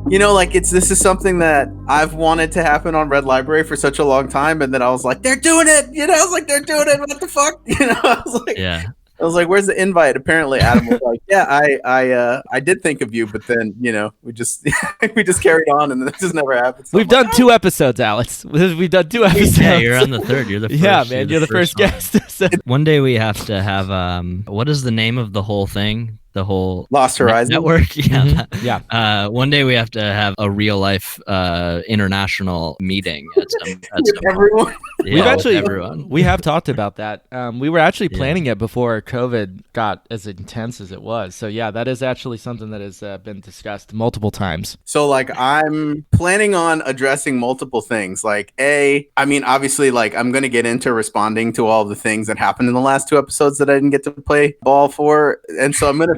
like this is something that I've wanted to happen on Red Library for such a long time, and then I was like, they're doing it. I was like, they're doing it. What the fuck? Yeah. I was like, where's the invite? Apparently, Adam was like, yeah, I did think of you, but then we just we just carried on, and it just never happened. So We've done 2 episodes, Alex. We've done 2 episodes. Yeah, you're on the 3rd. You're the first. Yeah, man, you're the first guest. One day we have to have what is the name of the whole thing? The whole Lost Horizon network. Yeah, yeah. One day we have to have a real life international meeting at some everyone. Yeah, we have talked about that. We were actually planning it before COVID got as intense as it was. So yeah, that is actually something that has been discussed multiple times. So like I'm planning on addressing multiple things. Like obviously like I'm going to get into responding to all the things that happened in the last 2 episodes that I didn't get to play ball for. And so I'm going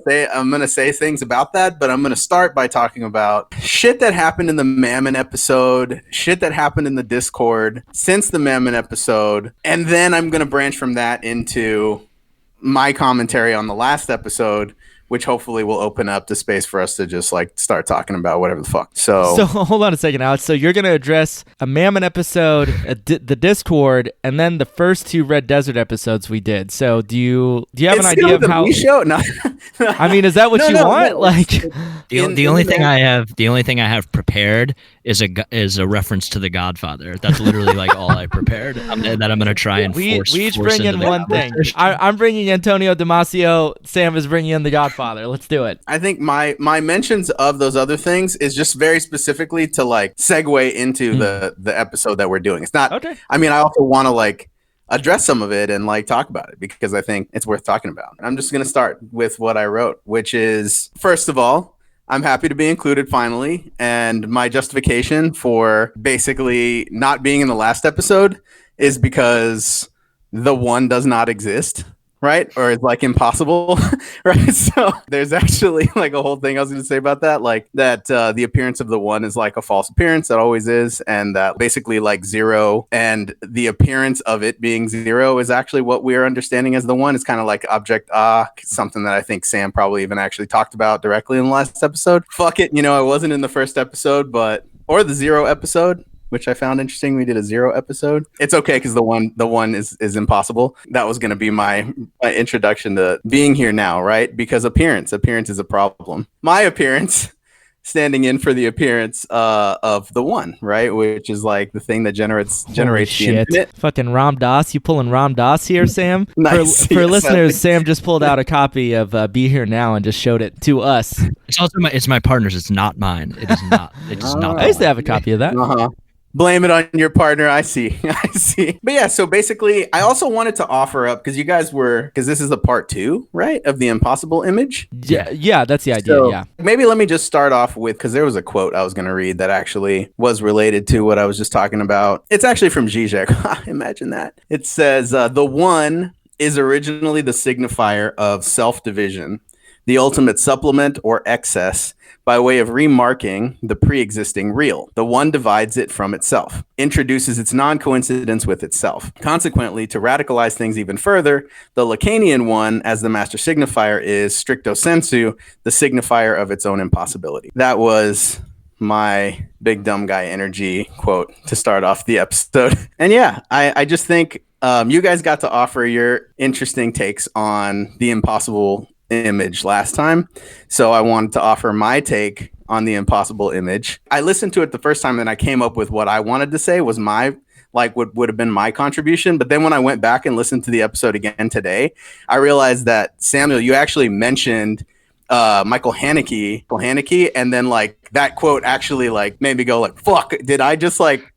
to say things about that, but I'm going to start by talking about shit that happened in the Mammon episode, shit that happened in the Discord since the Mammon episode, and then I'm going to branch from that into my commentary on the last episode, which hopefully will open up the space for us to just like start talking about whatever the fuck. So hold on a second, Alex. So you're going to address a Mammon episode, the Discord, and then the first 2 Red Desert episodes we did. So do you have an idea of how? Show? No. I mean, is that what you want? No. Like the only thing I have prepared is a reference to The Godfather. That's literally like all I prepared. That I'm going to try and force. We each bring in one thing. I'm bringing Antonio Damasio. Sam is bringing in The Godfather. Let's do it. I think my mentions of those other things is just very specifically to like segue into the episode that we're doing. It's not okay. I mean, I also want to like address some of it and like talk about it because I think it's worth talking about. I'm just going to start with what I wrote, which is, first of all, I'm happy to be included finally. And my justification for basically not being in the last episode is because the one does not exist. Right? Or it's like impossible, right? So there's actually like a whole thing I was going to say about that, like that the appearance of the one is like a false appearance, that always is, and that basically like 0 and the appearance of it being 0 is actually what we're understanding as the one. It's kind of like object something that I think Sam probably even actually talked about directly in the last episode. Fuck it, I wasn't in the first episode, or the 0 episode, which I found interesting. We did a 0 episode. It's okay because the one is impossible. That was going to be my introduction to being here now, right? Because appearance is a problem. My appearance, standing in for the appearance of the one, right? Which is like the thing that generates the infinite. Fucking Ram Dass. You pulling Ram Dass here, Sam? Nice. For listeners, Sam just pulled out a copy of Be Here Now and just showed it to us. It's also it's my partner's. It's not mine. It is not. It is not. I used to have a copy of that. Uh-huh. Blame it on your partner. I see. But yeah, so basically, I also wanted to offer up, because you guys because this is the part 2, right, of the impossible image? Yeah, that's the idea, yeah. Maybe let me just start off with, because there was a quote I was going to read that actually was related to what I was just talking about. It's actually from Zizek. Imagine that. It says, the one is originally the signifier of self-division, the ultimate supplement or excess, by way of remarking the pre-existing real. The one divides it from itself, introduces its non-coincidence with itself. Consequently, to radicalize things even further, the Lacanian one, as the master signifier, is stricto sensu, the signifier of its own impossibility. That was my big dumb guy energy quote to start off the episode. And yeah, I just think you guys got to offer your interesting takes on the impossible image last time, so I wanted to offer my take on the impossible image. I listened to it the first time and I came up with what I wanted to say was my would have been my contribution. But then when I went back and listened to the episode again today, I realized that Samuel, you actually mentioned Michael Haneke, and then like that quote actually like made me go like, fuck, did I just like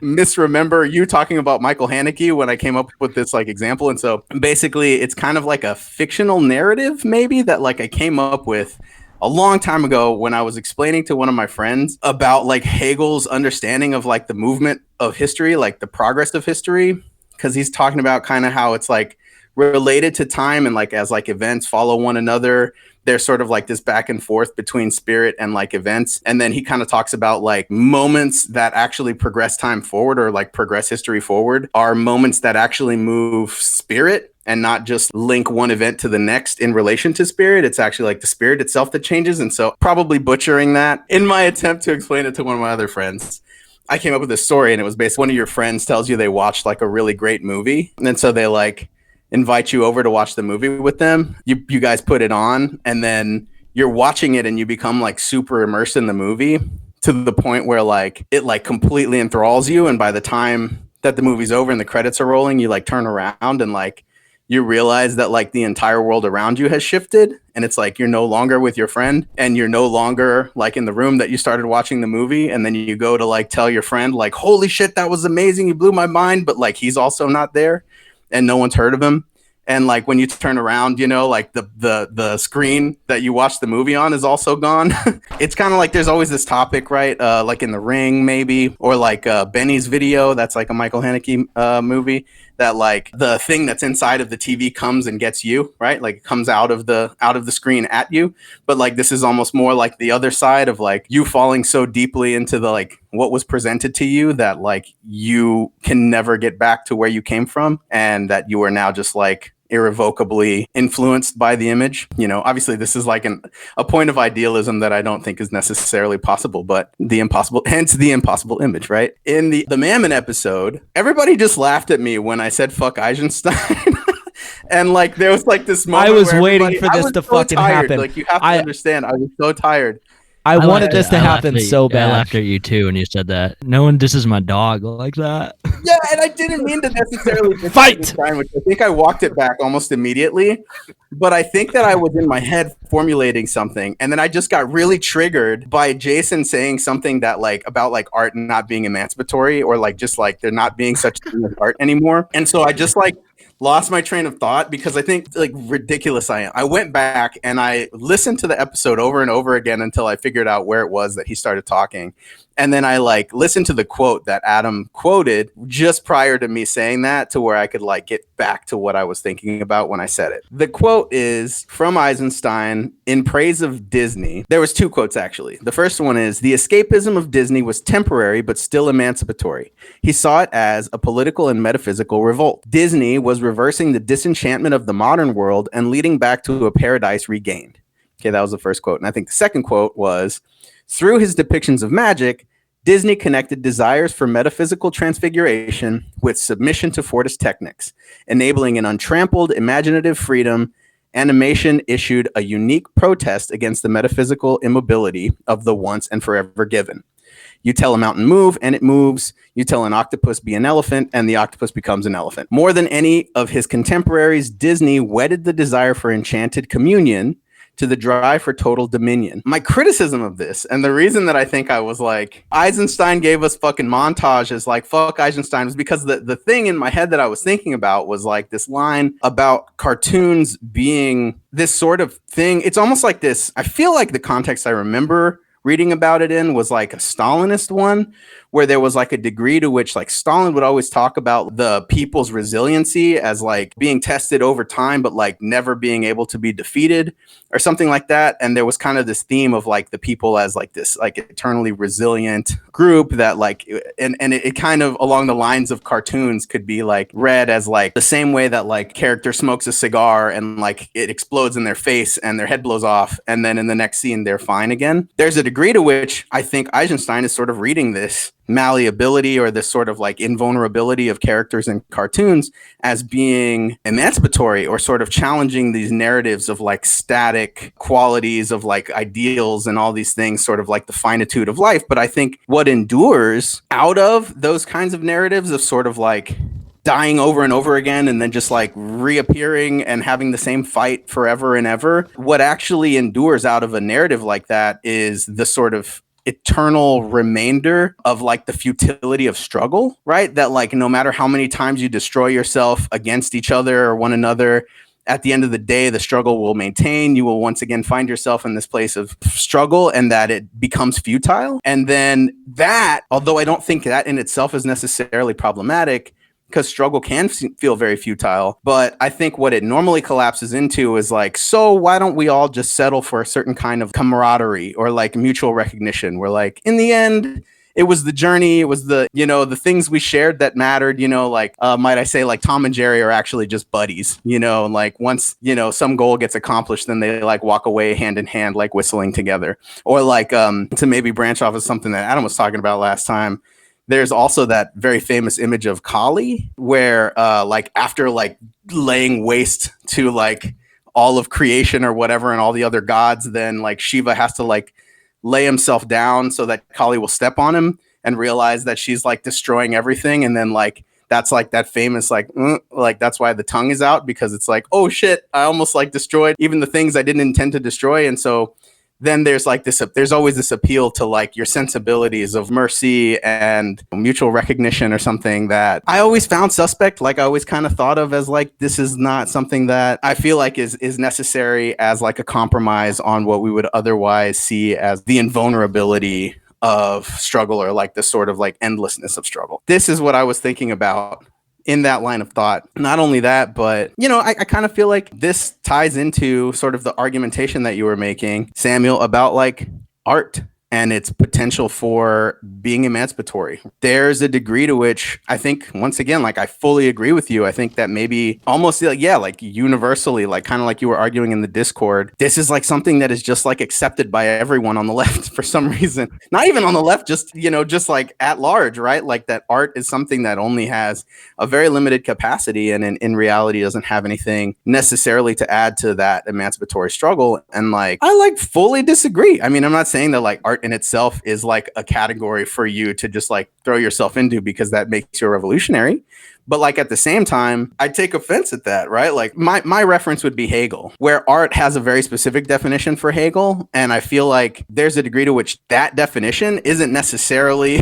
misremember you talking about Michael Haneke when I came up with this like example? And so basically it's kind of like a fictional narrative maybe that like I came up with a long time ago when I was explaining to one of my friends about like Hegel's understanding of like the movement of history, like the progress of history, because he's talking about kind of how it's like related to time and like as like events follow one another, there's sort of like this back and forth between spirit and like events. And then he kind of talks about like moments that actually progress time forward or like progress history forward are moments that actually move spirit and not just link one event to the next in relation to spirit. It's actually like the spirit itself that changes. And so probably butchering that in my attempt to explain it to one of my other friends, I came up with this story, and it was basically one of your friends tells you they watched like a really great movie. And then so they like invite you over to watch the movie with them. You guys put it on, and then you're watching it and you become like super immersed in the movie to the point where like it like completely enthralls you. And by the time that the movie's over and the credits are rolling, you like turn around and like you realize that like the entire world around you has shifted, and it's like you're no longer with your friend and you're no longer like in the room that you started watching the movie. And then you go to like tell your friend like, holy shit, that was amazing, you blew my mind, but like he's also not there and no one's heard of him. And like when you turn around, you know, like the screen that you watched the movie on is also gone. It's kind of like there's always this topic, right? Like in The Ring, maybe, or like Benny's Video. That's like a Michael Haneke movie. That like the thing that's inside of the TV comes and gets you, right? Like it comes out of the screen at you. But like this is almost more like the other side of like you falling so deeply into the like what was presented to you that like you can never get back to where you came from, and that you are now just like irrevocably influenced by the image. You know, obviously this is like a point of idealism that I don't think is necessarily possible, but hence the impossible image, right? In the Mammon episode, everybody just laughed at me when I said fuck Eisenstein. And like there was like this moment I was waiting for this to fucking happen. Like you have to understand, I was so tired. I wanted this to happen so bad. I laughed at you too when you said that. No one disses my dog like that. Yeah, and I didn't mean to necessarily fight. Which I think I walked it back almost immediately, but I think that I was in my head formulating something, and then I just got really triggered by Jason saying something that like about like art not being emancipatory, or like just like there not being such a thing as art anymore. And so I just like lost my train of thought because I think like ridiculous I am. I went back and I listened to the episode over and over again until I figured out where it was that he started talking. And then I like listened to the quote that Adam quoted just prior to me saying that, to where I could like get back to what I was thinking about when I said it. The quote is from Eisenstein in praise of Disney. There was two quotes actually. The first one is, the escapism of Disney was temporary but still emancipatory. He saw it as a political and metaphysical revolt. Disney was reversing the disenchantment of the modern world and leading back to a paradise regained. Okay, that was the first quote. And I think the second quote was, through his depictions of magic, Disney connected desires for metaphysical transfiguration with submission to Fortis techniques, enabling an untrampled imaginative freedom. Animation issued a unique protest against the metaphysical immobility of the once and forever given. You tell a mountain move and it moves. You tell an octopus be an elephant and the octopus becomes an elephant. More than any of his contemporaries, Disney wedded the desire for enchanted communion to the drive for total dominion. My criticism of this, and the reason that I think I was like, Eisenstein gave us fucking montages like fuck Eisenstein, was because the thing in my head that I was thinking about was like this line about cartoons being this sort of thing. It's almost like this, I feel like the context I remember reading about it in was like a Stalinist one, where there was like a degree to which like Stalin would always talk about the people's resiliency as like being tested over time, but like never being able to be defeated or something like that. And there was kind of this theme of like the people as like this like eternally resilient group that like, and it kind of along the lines of cartoons could be like read as like the same way that like character smokes a cigar and like it explodes in their face and their head blows off, and then in the next scene they're fine again. There's a degree to which I think Eisenstein is sort of reading this malleability or this sort of like invulnerability of characters in cartoons as being emancipatory, or sort of challenging these narratives of like static qualities of like ideals and all these things, sort of like the finitude of life. But I think what endures out of those kinds of narratives of sort of like dying over and over again and then just like reappearing and having the same fight forever and ever, what actually endures out of a narrative like that is the sort of eternal remainder of like the futility of struggle, right? That like no matter how many times you destroy yourself against each other or one another, at the end of the day, the struggle will maintain. You will once again find yourself in this place of struggle, and that it becomes futile. And then that, although I don't think that in itself is necessarily problematic, because struggle can feel very futile. But I think what it normally collapses into is like, so why don't we all just settle for a certain kind of camaraderie or like mutual recognition? Where like, in the end, it was the journey. It was the, the things we shared that mattered, like, might I say, like Tom and Jerry are actually just buddies, like once, some goal gets accomplished, then they like walk away hand in hand, like whistling together. Or like, to maybe branch off of something that Adam was talking about last time, there's also that very famous image of Kali where, like after like laying waste to like all of creation or whatever and all the other gods, then like Shiva has to like lay himself down so that Kali will step on him and realize that she's like destroying everything. And then like that's like that famous like that's why the tongue is out, because it's like, oh shit, I almost like destroyed even the things I didn't intend to destroy. And so then there's like this, there's always this appeal to like your sensibilities of mercy and mutual recognition or something that I always found suspect. Like I always kind of thought of as like, this is not something that I feel like is necessary as like a compromise on what we would otherwise see as the invulnerability of struggle, or like the sort of like endlessness of struggle. This is what I was thinking about in that line of thought. Not only that, but, I kind of feel like this ties into sort of the argumentation that you were making, Samuel, about like art and its potential for being emancipatory. There's a degree to which I think, once again, like I fully agree with you. I think that maybe almost like, like universally, like kind of like you were arguing in the Discord, this is like something that is just like accepted by everyone on the left for some reason. Not even on the left, just, just like at large, right? Like that art is something that only has a very limited capacity and in reality doesn't have anything necessarily to add to that emancipatory struggle. And like, I like fully disagree. I mean, I'm not saying that like art in itself is like a category for you to just like throw yourself into because that makes you a revolutionary. But like at the same time, I take offense at that, right? Like my reference would be Hegel, where art has a very specific definition for Hegel. And I feel like there's a degree to which that definition isn't necessarily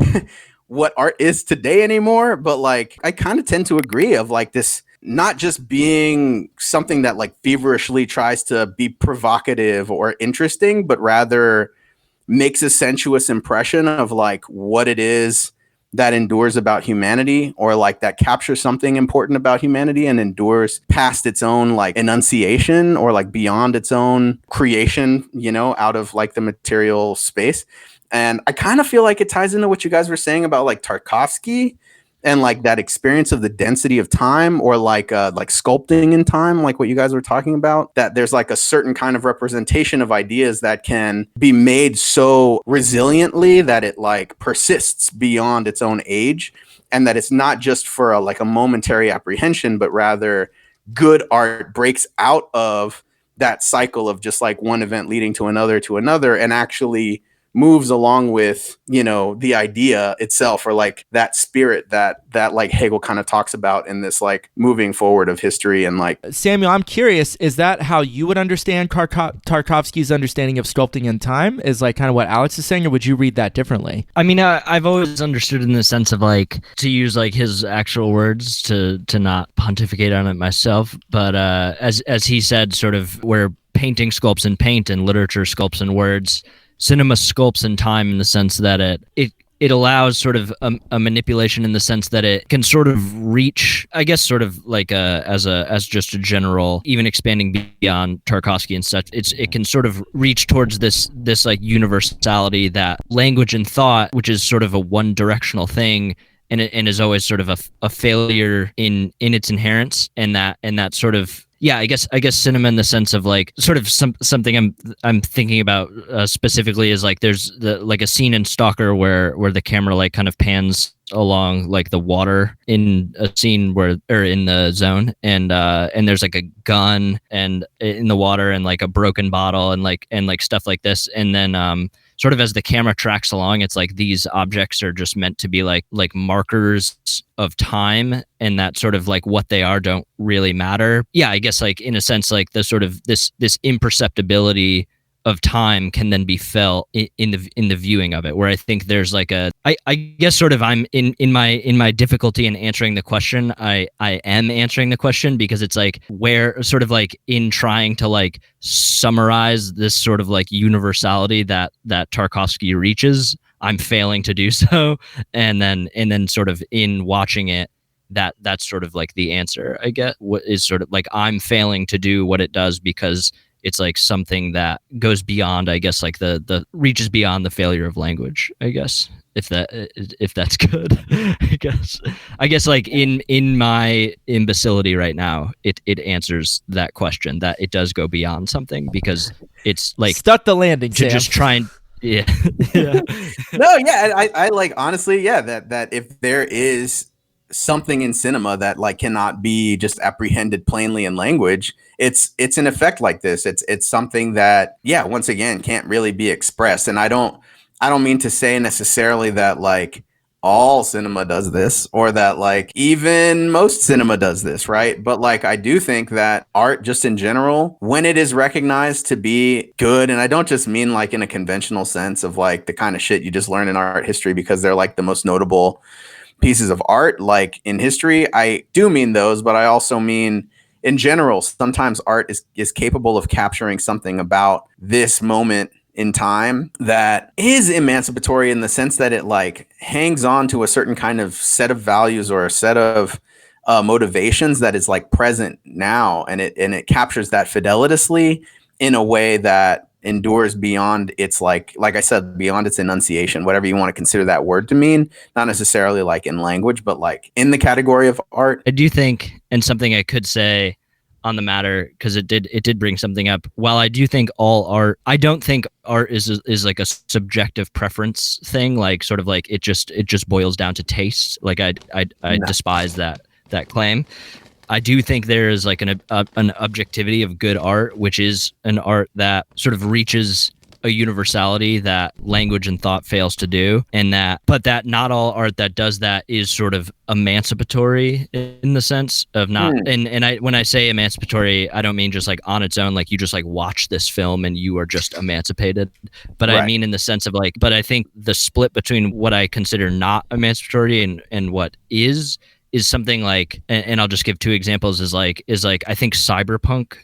what art is today anymore. But like, I kind of tend to agree of like this not just being something that like feverishly tries to be provocative or interesting, but rather makes a sensuous impression of like what it is that endures about humanity, or like that captures something important about humanity and endures past its own like enunciation or like beyond its own creation, out of like the material space. And I kind of feel like it ties into what you guys were saying about like Tarkovsky and like that experience of the density of time, or like sculpting in time, like what you guys were talking about, that there's like a certain kind of representation of ideas that can be made so resiliently that it like persists beyond its own age, and that it's not just for a momentary apprehension, but rather good art breaks out of that cycle of just like one event leading to another and actually moves along with, the idea itself, or like that spirit that like Hegel kind of talks about in this like moving forward of history. And like, Samuel, I'm curious, is that how you would understand Tarkovsky's understanding of sculpting in time, is like kind of what Alex is saying, or would you read that differently? I mean, I've always understood in the sense of like, to use like his actual words, to not pontificate on it myself, but as he said, sort of where painting sculpts in paint and literature sculpts in words, cinema sculpts in time, in the sense that it allows sort of a manipulation in the sense that it can sort of reach, I guess, sort of like as just a general, even expanding beyond Tarkovsky and such. It can sort of reach towards this like universality that language and thought, which is sort of a one directional thing, and is always sort of a failure in its inherence, and that sort of. Yeah, I guess cinema in the sense of like sort of something I'm thinking about specifically is like there's like a scene in Stalker where the camera like kind of pans along like the water in a scene or in the zone, and there's like a gun and in the water and like a broken bottle and like stuff like this, and then sort of as the camera tracks along, it's like these objects are just meant to be like markers of time, and that sort of like what they are don't really matter. Yeah, I guess like in a sense like the sort of this imperceptibility of time can then be felt in the viewing of it, where I think there's like I guess sort of I'm in my difficulty in answering the question. I am answering the question because it's like where sort of like in trying to like summarize this sort of like universality that Tarkovsky reaches, I'm failing to do so, and then sort of in watching it, that's sort of like the answer I get. What is sort of like I'm failing to do what it does because it's like something that goes beyond, I guess, like the reaches beyond the failure of language, I guess, if that's good. I guess like in my imbecility right now, it answers that question, that it does go beyond something, because it's like Stuck the landing, to Sam. just try and yeah. Yeah. No, yeah, I like, honestly, yeah, that if there is something in cinema that like cannot be just apprehended plainly in language, it's an effect like this. It's something that, yeah, once again, can't really be expressed. And I don't mean to say necessarily that like all cinema does this, or that like even most cinema does this, right? But like, I do think that art just in general, when it is recognized to be good, and I don't just mean like in a conventional sense of like the kind of shit you just learn in art history because they're like the most notable pieces of art like in history, I do mean those, but I also mean in general, sometimes art is capable of capturing something about this moment in time that is emancipatory, in the sense that it like hangs on to a certain kind of set of values or a set of motivations that is like present now, and it captures that fidelitously in a way that endures beyond its like I said, beyond its enunciation, whatever you want to consider that word to mean, not necessarily like in language, but like in the category of art. I do think, and something I could say on the matter, because it did bring something up. While I do think all art, I don't think art is like a subjective preference thing. Like sort of like it just boils down to taste. Like I No. despise that claim. I do think there is like an objectivity of good art, which is an art that sort of reaches a universality that language and thought fails to do, but that not all art that does that is sort of emancipatory in the sense of not. And I, when I say emancipatory, I don't mean just like on its own, like you just like watch this film and you are just emancipated, but Right. I mean in the sense of like, but I think the split between what I consider not emancipatory and what is something like, and I'll just give two examples, is like I think cyberpunk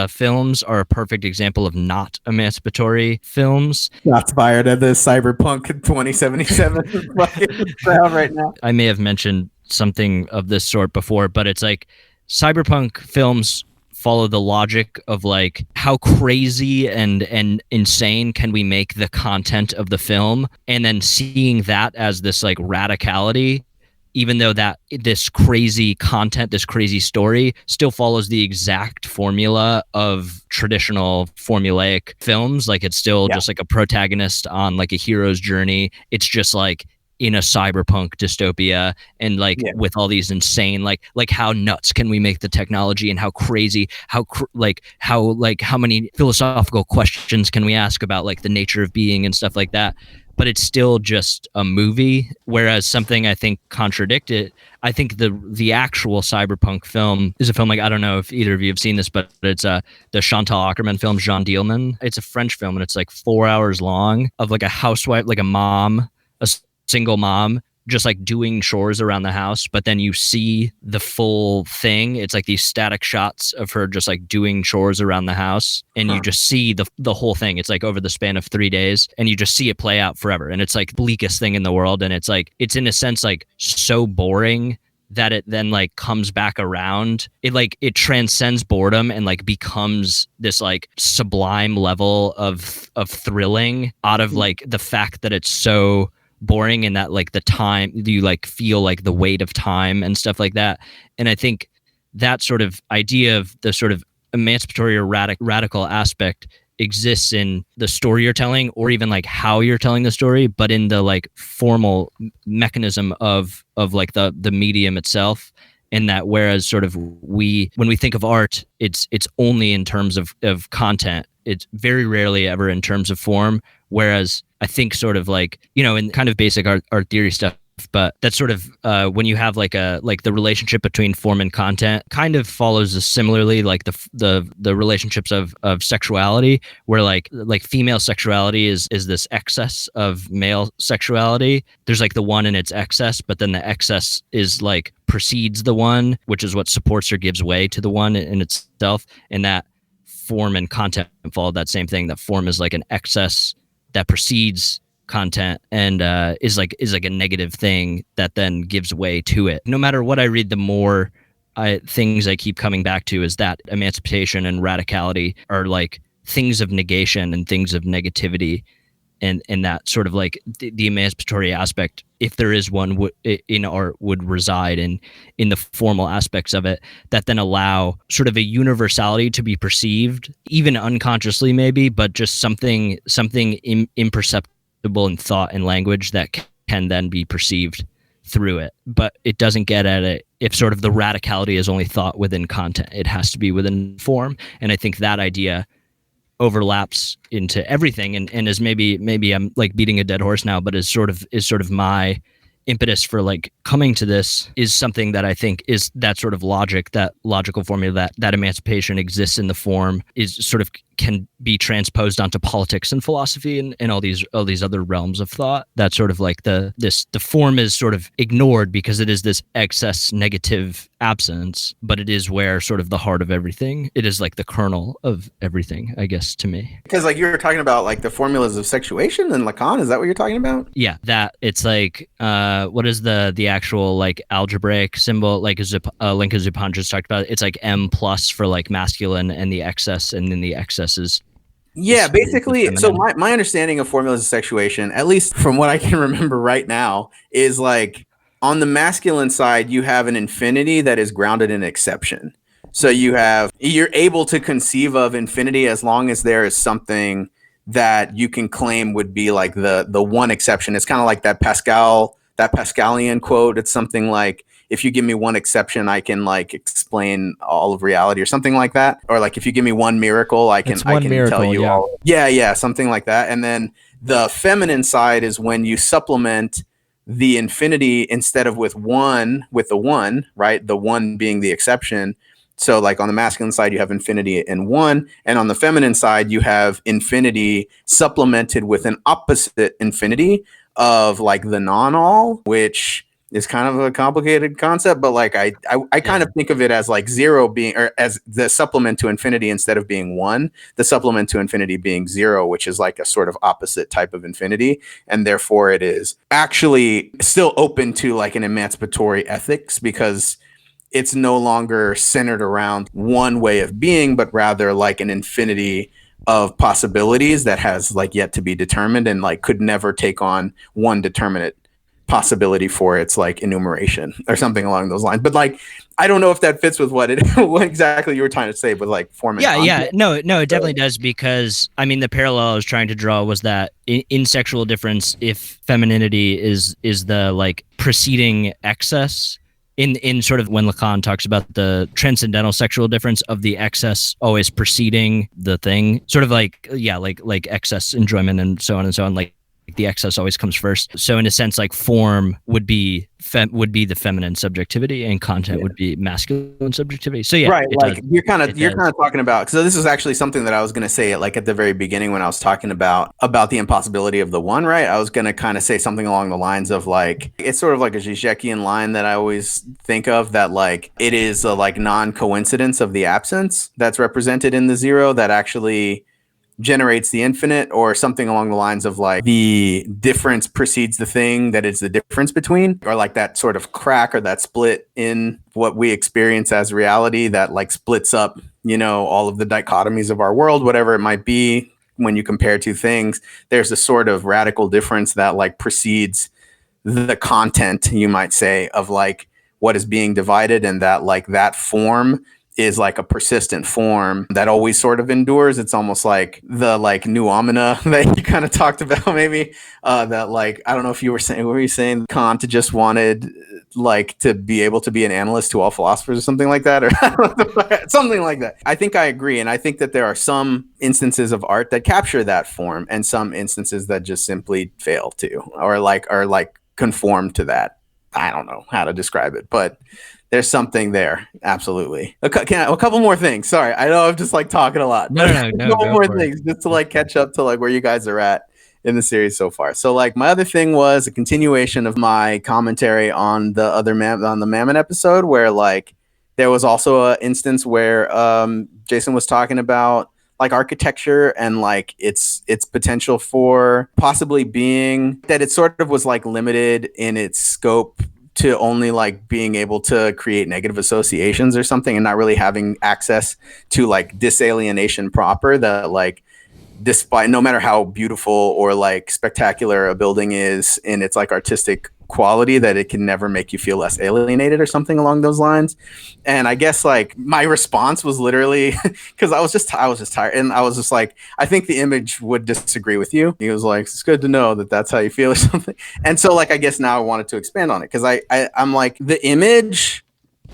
films are a perfect example of not emancipatory films. Shots fired at the Cyberpunk 2077 fucking crowd right now. I may have mentioned something of this sort before, but it's like cyberpunk films follow the logic of like how crazy and insane can we make the content of the film, and then seeing that as this like radicality, even though that this crazy content, this crazy story still follows the exact formula of traditional formulaic films. Like it's still just like a protagonist on like a hero's journey. It's just like in a cyberpunk dystopia, and like with all these insane, like how nuts can we make the technology, and how crazy, how many philosophical questions can we ask about like the nature of being and stuff like that. But it's still just a movie. Whereas something I think contradicted, I think the actual cyberpunk film is a film, like, I don't know if either of you have seen this, but it's the Chantal Akerman film, Jean Dielman. It's a French film, and it's like 4 hours long, of like a housewife, like a mom, a single mom, just like doing chores around the house, but then you see the full thing. It's like these static shots of her just like doing chores around the house, and you just see the whole thing. It's like over the span of 3 days, and you just see it play out forever. And it's like bleakest thing in the world, and it's like, it's in a sense like so boring that it then like comes back around. It transcends boredom and like becomes this like sublime level of thrilling out of like the fact that it's so boring, and that like the time, you like feel like the weight of time and stuff like that. And I think that sort of idea of the sort of emancipatory or radical aspect exists in the story you're telling, or even like how you're telling the story, but in the like formal mechanism of like the medium itself. And that whereas sort of when we think of art, it's only in terms of content. It's very rarely ever in terms of form. Whereas I think sort of like, in kind of basic art theory stuff, but that's sort of when you have like the relationship between form and content kind of follows similarly like the relationships of sexuality, where like female sexuality is this excess of male sexuality. There's like the one in its excess, but then the excess is like precedes the one, which is what supports or gives way to the one in itself. And that form and content follow that same thing. That form is like an excess that precedes content, and is like a negative thing that then gives way to it. No matter what I read, the more things I keep coming back to is that emancipation and radicality are like things of negation and things of negativity, and that sort of like the emancipatory aspect, if there is one, in art would reside in the formal aspects of it that then allow sort of a universality to be perceived, even unconsciously maybe, but just something imperceptible in thought and language that can then be perceived through it. But it doesn't get at it if sort of the radicality is only thought within content. It has to be within form. And I think that idea overlaps into everything, and is maybe I'm like beating a dead horse now, but is sort of my impetus for like coming to this, is something that I think is that sort of logic, that logical formula, that emancipation exists in the form, is sort of can be transposed onto politics and philosophy and all these other realms of thought. That sort of like the form is sort of ignored because it is this excess negative absence, but it is where sort of the heart of everything. It is like the kernel of everything, I guess, to me. Because like you were talking about like the formulas of sexuation and Lacan, is that what you're talking about? Yeah, that it's like what is the actual like algebraic symbol, like Lincoln Zupan just talked about? It's like M plus for like masculine and the excess, and then the excess is Basically. So my understanding of formulas of sexuation, at least from what I can remember right now, is like on the masculine side, you have an infinity that is grounded in exception. So you're able to conceive of infinity as long as there is something that you can claim would be like the one exception. It's kind of like that Pascalian quote. It's something like, if you give me one exception, I can like explain all of reality, or something like that. Or like, if you give me one miracle, I can tell you all. Yeah, something like that. And then the feminine side is when you supplement the infinity instead of with the one, right? The one being the exception. So like on the masculine side, you have infinity and one, and on the feminine side, you have infinity supplemented with an opposite infinity of like the non-all, which is kind of a complicated concept, but like I kind of think of it as like zero being, or as the supplement to infinity instead of being one, the supplement to infinity being zero, which is like a sort of opposite type of infinity. And therefore it is actually still open to like an emancipatory ethics, because it's no longer centered around one way of being, but rather like an infinity of possibilities that has like yet to be determined, and like could never take on one determinate possibility for its like enumeration or something along those lines. But like, I don't know if that fits with what exactly you were trying to say with like form and content. No, it definitely does, because I mean the parallel I was trying to draw was that in sexual difference, if femininity is the like preceding excess, in sort of when Lacan talks about the transcendental sexual difference of the excess always preceding the thing, sort of like like excess enjoyment and so on, like the excess always comes first. So in a sense, like form would be the feminine subjectivity, and content would be masculine subjectivity. So yeah, right. Like you're kind of talking about. So this is actually something that I was going to say like at the very beginning when I was talking about the impossibility of the one. Right. I was going to kind of say something along the lines of like, it's sort of like a Zizekian line that I always think of, that like it is a like non-coincidence of the absence that's represented in the zero that actually generates the infinite, or something along the lines of like the difference precedes the thing that is the difference between, or like that sort of crack or that split in what we experience as reality that like splits up, all of the dichotomies of our world, whatever it might be. When you compare two things, there's a sort of radical difference that like precedes the content, you might say, of like what is being divided, and that like that form is like a persistent form that always sort of endures. It's almost like the like noumena that you kind of talked about, maybe that like, I don't know if you were saying, what were you saying? Kant just wanted like to be able to be an analyst to all philosophers or something like that, or something like that. I think I agree. And I think that there are some instances of art that capture that form, and some instances that just simply fail to, or like conform to that. I don't know how to describe it, but there's something there. Absolutely. A couple more things. Sorry. I know I'm just like talking a lot. No. A couple more things just to like catch up to like where you guys are at in the series so far. So like my other thing was a continuation of my commentary on the Mammon episode, where like there was also an instance where Jason was talking about like architecture and like its potential for possibly being that it sort of was like limited in its scope to only like being able to create negative associations or something, and not really having access to like disalienation proper, that like despite no matter how beautiful or like spectacular a building is in its like artistic quality, that it can never make you feel less alienated or something along those lines. And I guess like my response was literally because I was just tired, and I was just like, I think the image would disagree with you. He was like, it's good to know that that's how you feel or something. And so like I guess now I wanted to expand on it, because I'm like, the image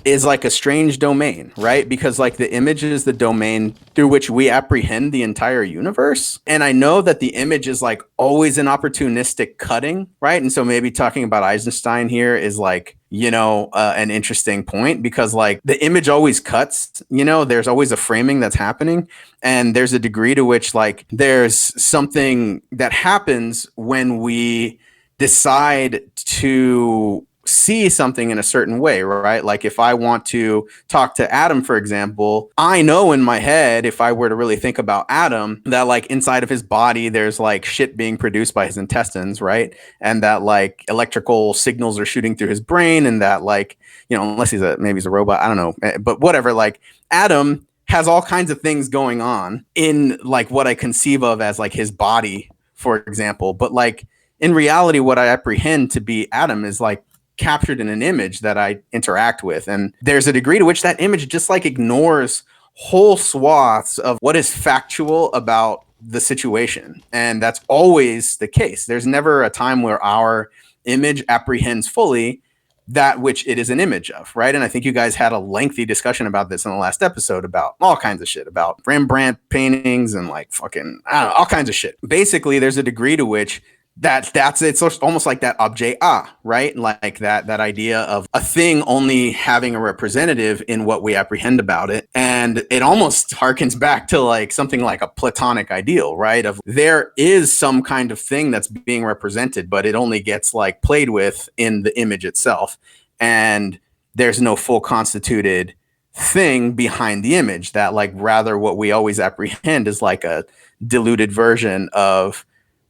is like a strange domain, right? Because like the image is the domain through which we apprehend the entire universe. And I know that the image is like always an opportunistic cutting, right? And so maybe talking about Eisenstein here is like, an interesting point, because like the image always cuts, there's always a framing that's happening. And there's a degree to which like there's something that happens when we decide to see something in a certain way, right? Like if I want to talk to Adam, for example, I know in my head, if I were to really think about Adam, that like inside of his body, there's like shit being produced by his intestines, right? And that like electrical signals are shooting through his brain, and that like, unless maybe he's a robot, I don't know, but whatever, like Adam has all kinds of things going on in like what I conceive of as like his body, for example. But like in reality, what I apprehend to be Adam is like captured in an image that I interact with. And there's a degree to which that image just like ignores whole swaths of what is factual about the situation. And that's always the case. There's never a time where our image apprehends fully that which it is an image of, right? And I think you guys had a lengthy discussion about this in the last episode, about all kinds of shit, about Rembrandt paintings and like fucking, I don't know, all kinds of shit. Basically, there's a degree to which it's almost like that objet right? Like that idea of a thing only having a representative in what we apprehend about it. And it almost harkens back to like something like a Platonic ideal, right? Of there is some kind of thing that's being represented, but it only gets like played with in the image itself. And there's no full constituted thing behind the image, that like rather what we always apprehend is like a diluted version of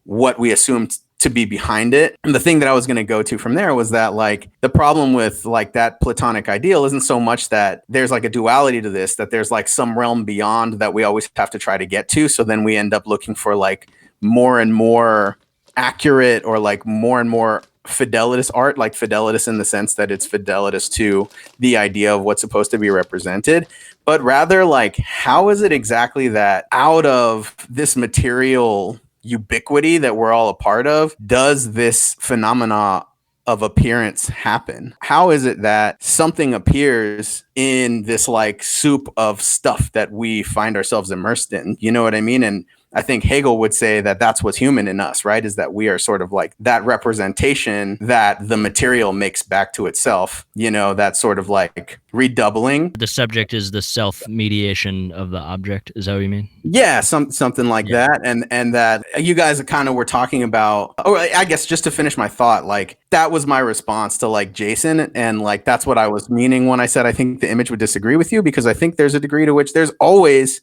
what we assumed to be behind it. And the thing that I was going to go to from there was that like the problem with like that Platonic ideal isn't so much that there's like a duality to this, that there's like some realm beyond that we always have to try to get to. So then we end up looking for like more and more accurate, or like more and more fidelitous art, like fidelitous in the sense that it's fidelitous to the idea of what's supposed to be represented, but rather like, how is it exactly that out of this material ubiquity that we're all a part of, does this phenomena of appearance happen? How is it that something appears in this like soup of stuff that we find ourselves immersed in? You know what I mean? And I think Hegel would say that that's what's human in us, right? Is that we are sort of like that representation that the material makes back to itself, that sort of like redoubling. The subject is the self-mediation of the object. Is that what you mean? Yeah, something like that. And that you guys kind of were talking about, or I guess just to finish my thought, like that was my response to like Jason. And like, that's what I was meaning when I said, I think the image would disagree with you, because I think there's a degree to which there's always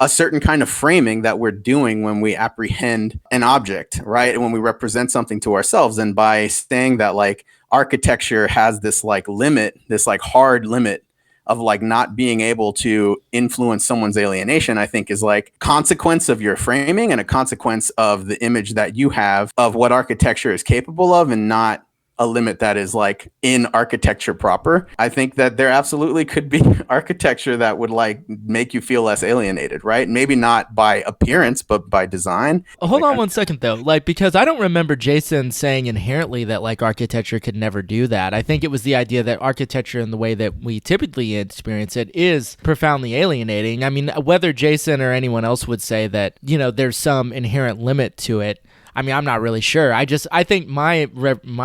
a certain kind of framing that we're doing when we apprehend an object, right? And when we represent something to ourselves. And by saying that like architecture has this like limit, this like hard limit of like not being able to influence someone's alienation, I think is like consequence of your framing and a consequence of the image that you have of what architecture is capable of, and not a limit that is like in architecture proper. I think that there absolutely could be architecture that would like make you feel less alienated, right? Maybe not by appearance, but by design. Hold on one second though, like, because I don't remember Jason saying inherently that like architecture could never do that. I think it was the idea that architecture in the way that we typically experience it is profoundly alienating. I mean, whether Jason or anyone else would say that, there's some inherent limit to it, I mean, I'm not really sure. I think my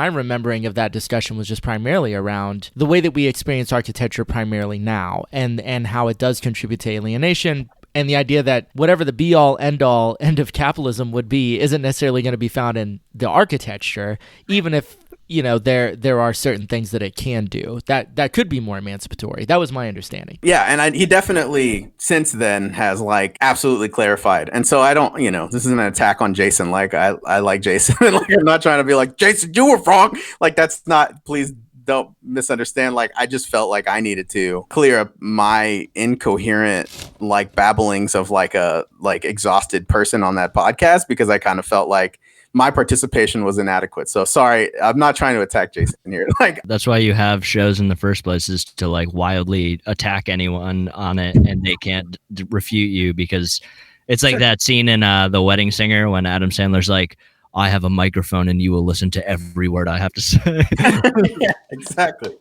remembering of that discussion was just primarily around the way that we experience architecture primarily now, and how it does contribute to alienation, and the idea that whatever the be-all, end-all, end of capitalism would be isn't necessarily going to be found in the architecture, even if there are certain things that it can do that could be more emancipatory. That was my understanding. Yeah, and he definitely since then has like absolutely clarified. And so I don't, this isn't an attack on Jason. Like I like Jason. Like I'm not trying to be like, Jason, you were wrong. Like that's not, please don't misunderstand. Like, I just felt like I needed to clear up my incoherent, like, babblings of like a like exhausted person on that podcast, because I kind of felt like my participation was inadequate. So sorry, I'm not trying to attack Jason here. Like, That's why you have shows in the first place, is to like wildly attack anyone on it, and they can't refute you, because it's like that scene in The Wedding Singer when Adam Sandler's like, I have a microphone and you will listen to every word I have to say. yeah, exactly.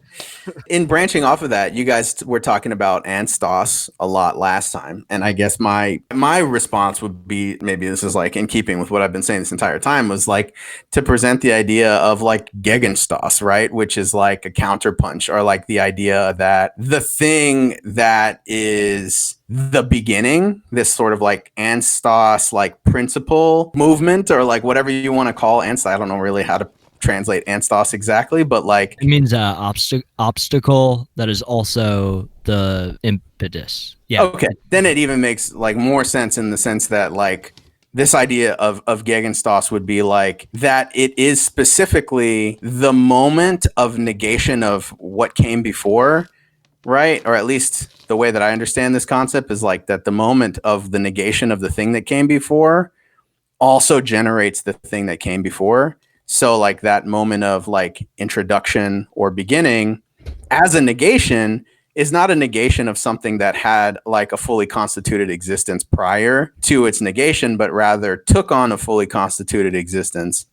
In branching off of that, you guys were talking about Anstos a lot last time, and I guess my response would be, maybe this is like in keeping with what I've been saying this entire time, was like to present the idea of like Gegenstoss, right, which is like a counterpunch, or like the idea that the thing that is the beginning, this sort of like Anstos like principle movement, or like whatever you want to call Anstos. I don't know really how to translate Anstos exactly, but like it means obstacle that is also the impetus. Yeah. Okay, then it even makes like more sense, in the sense that like this idea of Gegenstoss would be like that it is specifically the moment of negation of what came before, right? Or at least the way that I understand this concept is like that the moment of the negation of the thing that came before also generates the thing that came before. So like that moment of like introduction or beginning as a negation is not a negation of something that had like a fully constituted existence prior to its negation, but rather took on a fully constituted existence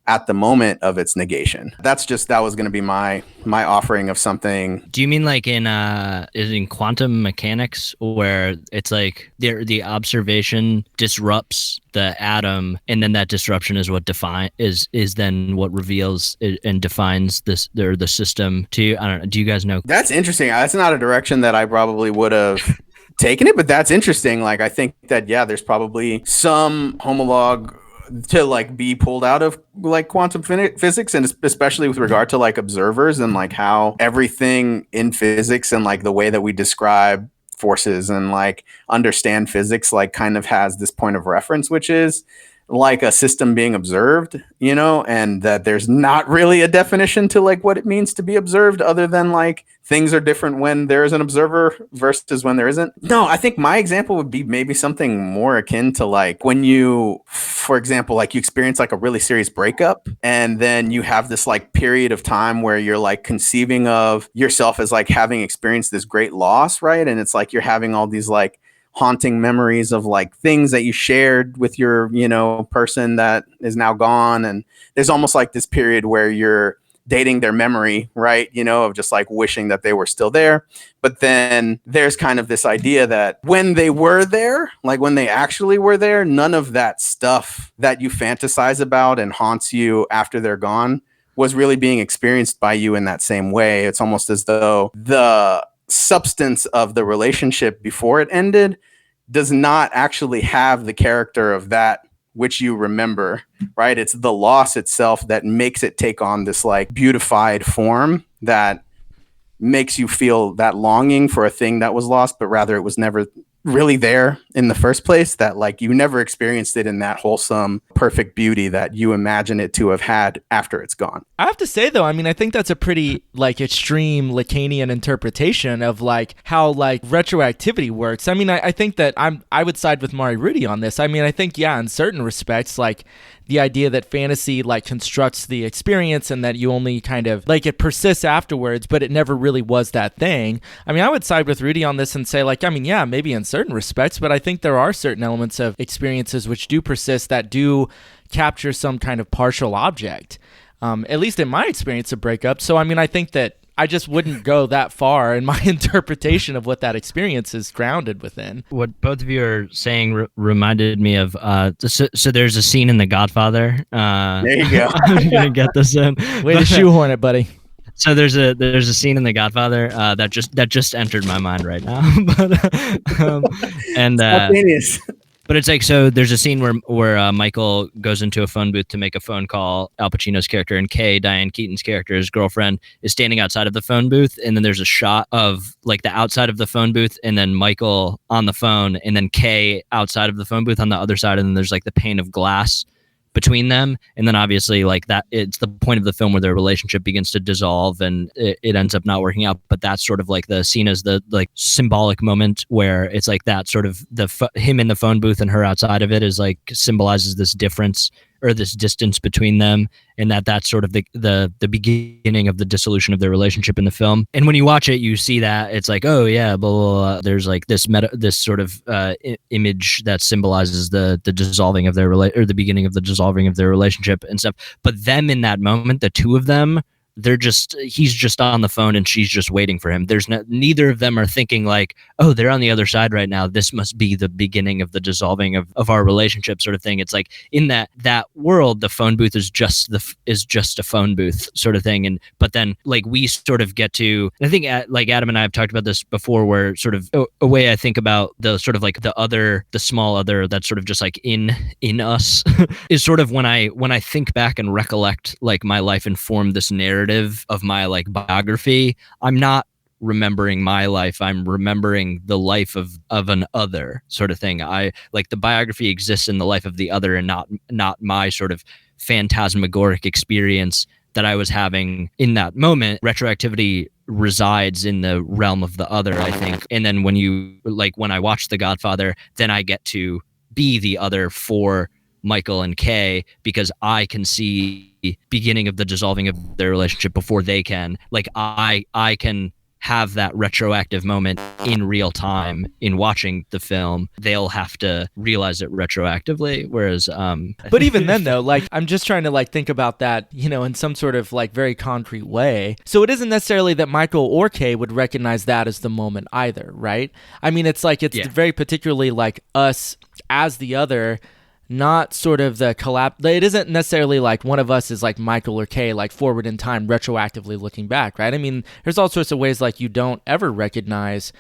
at the moment of its negation. That was going to be my offering of something. Do you mean like in quantum mechanics, where it's like the observation disrupts the atom, and then that disruption is what is then what reveals and defines the system to you? I don't know. Do you guys know? That's interesting. That's not a direction that I probably would have taken it, but that's interesting. Like, I think that, yeah, there's probably some homologue to like be pulled out of like quantum physics, and especially with regard to like observers, and like how everything in physics and like the way that we describe forces and like understand physics like kind of has this point of reference, which is like a system being observed, you know, and that there's not really a definition to like what it means to be observed, other than like things are different when there is an observer versus when there isn't. No, I think my example would be maybe something more akin to like when you, for example, like you experience like a really serious breakup, and then you have this like period of time where you're like conceiving of yourself as like having experienced this great loss, right? And it's like you're having all these like haunting memories of like things that you shared with your, you know, person that is now gone. And there's almost like this period where you're dating their memory, right? You know, of just like wishing that they were still there. But then there's kind of this idea that when they were there, like when they actually were there, none of that stuff that you fantasize about and haunts you after they're gone was really being experienced by you in that same way. It's almost as though the substance of the relationship before it ended does not actually have the character of that which you remember, right? It's the loss itself that makes it take on this like beautified form that makes you feel that longing for a thing that was lost, but rather it was never really there in the first place, that like you never experienced it in that wholesome, perfect beauty that you imagine it to have had after it's gone. I have to say though, I mean, I think that's a pretty like extreme Lacanian interpretation of like how like retroactivity works. I mean, I think that I would side with Mari Rudy on this. I mean, I think, yeah, in certain respects, like the idea that fantasy like constructs the experience and that you only kind of like it persists afterwards, but it never really was that thing. I mean, I would side with Rudy on this and say like, I mean, yeah, maybe in certain respects, but I think there are certain elements of experiences which do persist, that do capture some kind of partial object, at least in my experience of breakup. So, I mean, I think that I just wouldn't go that far in my interpretation of what that experience is grounded within. What both of you are saying reminded me of, so there's a scene in The Godfather. There you go. I'm going to get this in. Way to shoehorn it, buddy. So there's a scene in The Godfather that just entered my mind right now. Spontaneous. But it's like, so there's a scene where Michael goes into a phone booth to make a phone call. Al Pacino's character, and Kay, Diane Keaton's character, his girlfriend, is standing outside of the phone booth. And then there's a shot of like the outside of the phone booth, and then Michael on the phone, and then Kay outside of the phone booth on the other side. And then there's like the pane of glass between them. And then obviously like that, it's the point of the film where their relationship begins to dissolve and it ends up not working out. But that's sort of like the scene as the like symbolic moment where it's like that sort of him in the phone booth and her outside of it is like symbolizes this difference or this distance between them, and that's sort of the beginning of the dissolution of their relationship in the film. And when you watch it, you see that it's like, oh yeah, blah, blah, blah. There's like this sort of image that symbolizes the dissolving of their or the beginning of the dissolving of their relationship and stuff. But them in that moment, the two of them, he's just on the phone and she's just waiting for him. Neither of them are thinking like, oh, they're on the other side right now, this must be the beginning of the dissolving of our relationship sort of thing. It's like in that world, the phone booth is just a phone booth sort of thing. But then like we sort of get to, I think like Adam and I have talked about this before, where sort of a way I think about the sort of like the small other that's sort of just like in us is sort of when I think back and recollect like my life informed this narrative of my like biography. I'm not remembering my life, I'm remembering the life of an other sort of thing. I like the biography exists in the life of the other and not my sort of phantasmagoric experience that I was having in that moment. Retroactivity resides in the realm of the other, I think. And then when I watch The Godfather, then I get to be the other for Michael and Kay, because I can see the beginning of the dissolving of their relationship before they can. Like I can have that retroactive moment in real time in watching the film. They'll have to realize it retroactively. Whereas, but even then though, like I'm just trying to like think about that, you know, in some sort of like very concrete way. So it isn't necessarily that Michael or Kay would recognize that as the moment either, right? I mean, it's like, it's very particularly like us as the other, not sort of the collapse. It isn't necessarily like one of us is like Michael or Kay, like forward in time, retroactively looking back, right? I mean, there's all sorts of ways like you don't ever recognize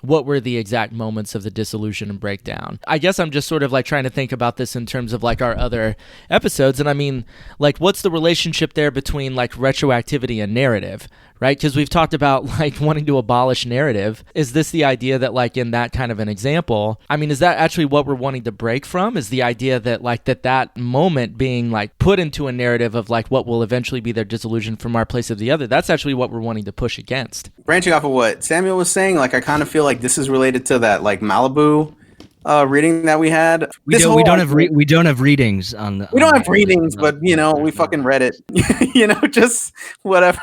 what were the exact moments of the dissolution and breakdown. I guess I'm just sort of like trying to think about this in terms of like our other episodes. And I mean, like, what's the relationship there between like retroactivity and narrative, right? Because we've talked about like wanting to abolish narrative. Is this the idea that like in that kind of an example, I mean, is that actually what we're wanting to break from? Is the idea that like that moment being like put into a narrative of like what will eventually be their dissolution from our place of the other? That's actually what we're wanting to push against. Branching off of what Samuel was saying, like I kind of feel like this is related to that like Malibu reading that we had. We don't have readings on the. We don't have readings, but you know, we fucking read it. You know, just whatever.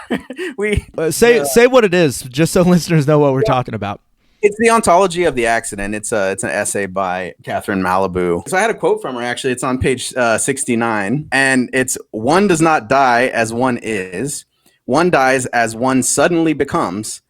We say what it is, just so listeners know what we're talking about. It's the ontology of the accident. It's an essay by Catherine Malibu. So I had a quote from her, actually. It's on page 69, and it's, "One does not die as one is. One dies as one suddenly becomes.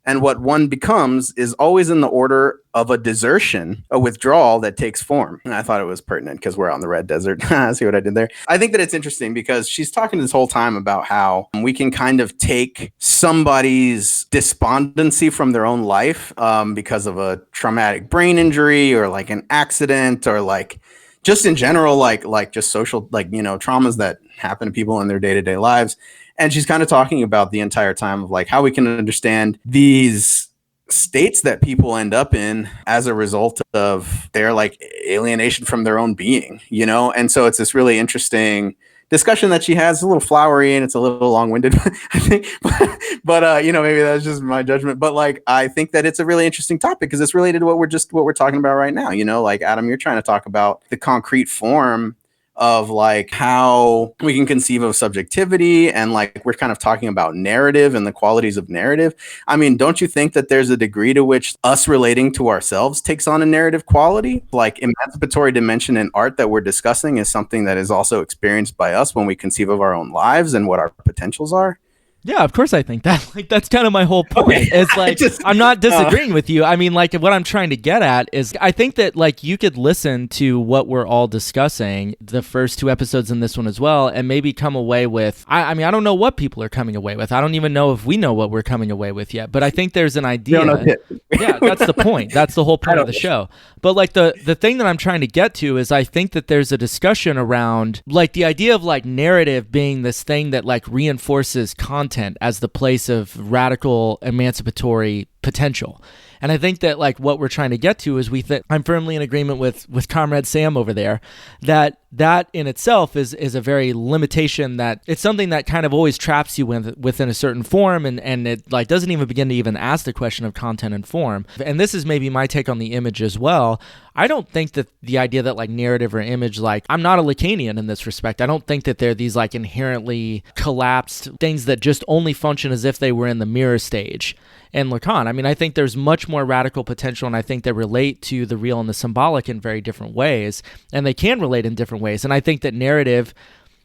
And what one becomes is always in the order of a desertion, a withdrawal that takes form." And I thought it was pertinent because we're on the red desert. See what I did there? I think that it's interesting because she's talking this whole time about how we can kind of take somebody's despondency from their own life because of a traumatic brain injury or like an accident or like just in general, like just social, like, you know, traumas that happen to people in their day-to-day lives. And she's kind of talking about the entire time of like how we can understand these states that people end up in as a result of their like alienation from their own being, you know? And so it's this really interesting discussion that she has. It's a little flowery and it's a little long-winded, I think, but you know, maybe that's just my judgment. But like, I think that it's a really interesting topic because it's related to what we're talking about right now. You know, like Adam, you're trying to talk about the concrete form of like how we can conceive of subjectivity, and like we're kind of talking about narrative and the qualities of narrative. I mean, don't you think that there's a degree to which us relating to ourselves takes on a narrative quality? Like emancipatory dimension in art that we're discussing is something that is also experienced by us when we conceive of our own lives and what our potentials are. Yeah, of course I think that. Like, that's kind of my whole point. Okay. It's like, I'm not disagreeing with you. I mean, like, what I'm trying to get at is I think that, like, you could listen to what we're all discussing, the first two episodes in this one as well, and maybe come away with, I mean, I don't know what people are coming away with. I don't even know if we know what we're coming away with yet, but I think there's an idea. Yeah, that's the point. That's the whole point of the show. But, like, the thing that I'm trying to get to is I think that there's a discussion around, like, the idea of, like, narrative being this thing that, like, reinforces content as the place of radical emancipatory potential. And I think that like what we're trying to get to is I'm firmly in agreement with Comrade Sam over there that in itself is a very limitation, that it's something that kind of always traps you within a certain form, and it like doesn't even begin to even ask the question of content and form. And this is maybe my take on the image as well. I don't think that the idea that like narrative or image, like I'm not a Lacanian in this respect. I don't think that they're these like inherently collapsed things that just only function as if they were in the mirror stage in Lacan. I mean, I think there's much more radical potential, and I think they relate to the real and the symbolic in very different ways, and they can relate in different ways. And I think that narrative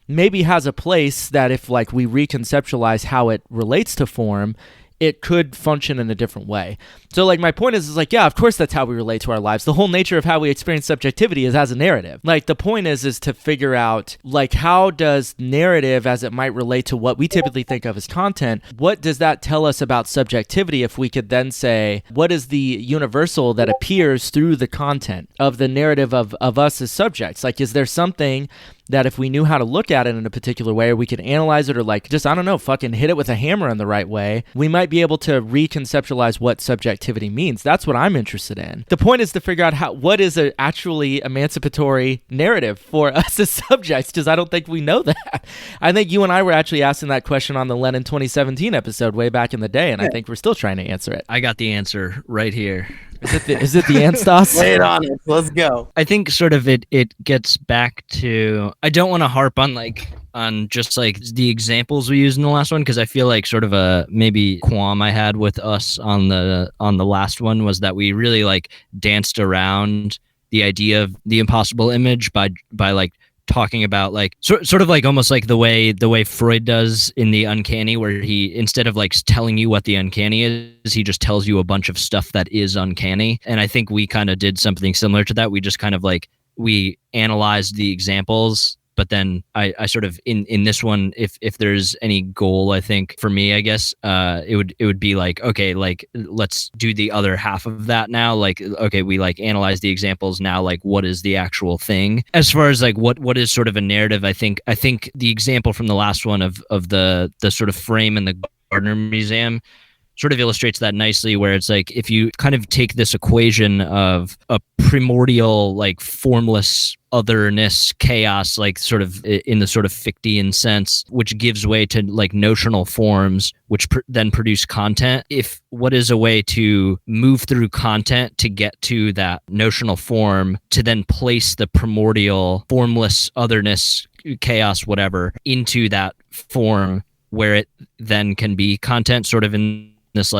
maybe has a place that if like we reconceptualize how it relates to form, it could function in a different way. So like my point is like, yeah, of course that's how we relate to our lives. The whole nature of how we experience subjectivity is as a narrative. Like the point is to figure out like how does narrative as it might relate to what we typically think of as content, what does that tell us about subjectivity if we could then say, what is the universal that appears through the content of the narrative of us as subjects? Like is there something that if we knew how to look at it in a particular way, or we could analyze it, or like just, I don't know, fucking hit it with a hammer in the right way, we might be able to reconceptualize what subjectivity means. That's what I'm interested in. The point is to figure out what is a actually emancipatory narrative for us as subjects, because I don't think we know that. I think you and I were actually asking that question on the Lenin 2017 episode way back in the day, and I think we're still trying to answer it. I got the answer right here. Is it the Anstos? Lay it on us. Let's go. I think sort of it gets back to, I don't want to harp on just like the examples we used in the last one, because I feel like sort of a maybe qualm I had with us on the last one was that we really like danced around the idea of the impossible image by like talking about like sort of like almost like the way Freud does in the uncanny, where he, instead of like telling you what the uncanny is, he just tells you a bunch of stuff that is uncanny. And I think we kind of did something similar to that. We just kind of like, we analyzed the examples, but then I sort of in this one, if there's any goal, I think for me, I guess it would be like, okay, like let's do the other half of that now. Like, okay, we like analyze the examples now, like what is the actual thing? As far as like what is sort of a narrative, I think the example from the last one of the sort of frame in the Gardner Museum sort of illustrates that nicely, where it's like if you kind of take this equation of a primordial like formless otherness chaos, like sort of in the sort of Fichtean sense, which gives way to like notional forms, which then produce content. If what is a way to move through content to get to that notional form, to then place the primordial formless otherness chaos whatever into that form where it then can be content, sort of in this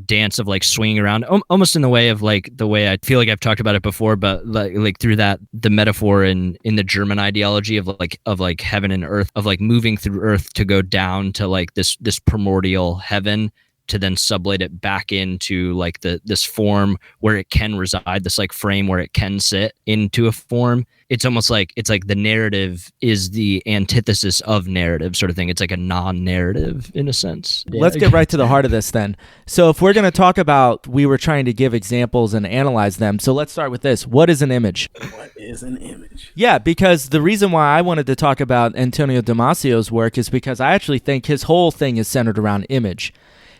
dance of like swinging around, almost in the way of like the way I feel like I've talked about it before, but like through that, the metaphor in the German ideology of like heaven and earth, of like moving through earth to go down to like this primordial heaven, to then sublate it back into like this form where it can reside, this like frame where it can sit into a form. It's almost like the narrative is the antithesis of narrative sort of thing. It's like a non-narrative in a sense. Let's get right to the heart of this then. So if we're going to talk about, we were trying to give examples and analyze them. So let's start with this. What is an image? What is an image? Yeah, because the reason why I wanted to talk about Antonio Damasio's work is because I actually think his whole thing is centered around image.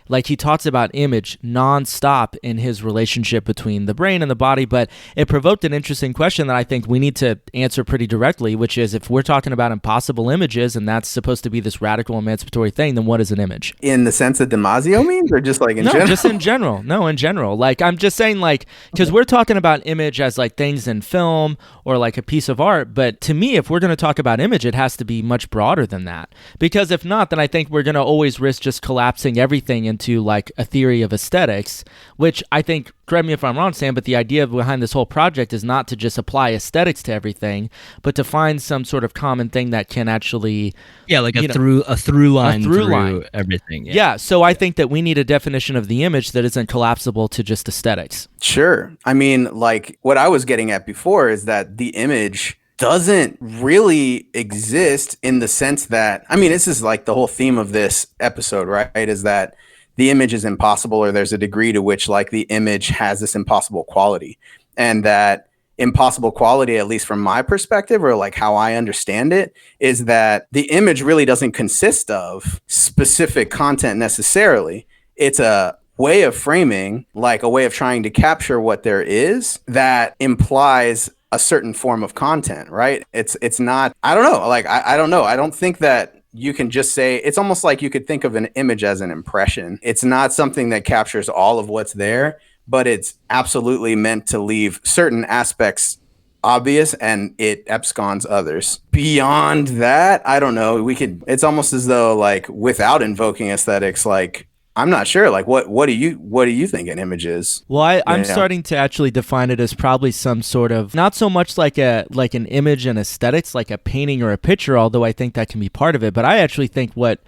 Like he talks about image nonstop in his relationship between the brain and the body, but it provoked an interesting question that I think we need to answer pretty directly, which is if we're talking about impossible images and that's supposed to be this radical emancipatory thing, then what is an image? In the sense that Damasio means, or just like in no, general? Just in general. No, in general. Like I'm just saying, like, because we're talking about image as like things in film or like a piece of art, but to me, if we're going to talk about image, it has to be much broader than that. Because if not, then I think we're going to always risk just collapsing everything into like a theory of aesthetics, which I think, correct me if I'm wrong, Sam, but the idea behind this whole project is not to just apply aesthetics to everything, but to find some sort of common thing that can actually, like a through line through everything. Yeah. So I think that we need a definition of the image that isn't collapsible to just aesthetics. Sure. I mean, like what I was getting at before is that the image doesn't really exist in the sense that, I mean, this is like the whole theme of this episode, right? Is that the image is impossible, or there's a degree to which like the image has this impossible quality, and that impossible quality, at least from my perspective, or like how I understand it, is that the image really doesn't consist of specific content necessarily. It's a way of framing, like a way of trying to capture what there is that implies a certain form of content, right? It's not, I don't know, like I don't know. I don't think that you can just say, it's almost like you could think of an image as an impression. It's not something that captures all of what's there, but it's absolutely meant to leave certain aspects obvious and it absconds others. Beyond that, I don't know. It's almost as though, like, without invoking aesthetics, like, I'm not sure. Like, what do you think an image is? Well, I'm starting to actually define it as probably some sort of, not so much like an image and aesthetics, like a painting or a picture, although I think that can be part of it. But I actually think what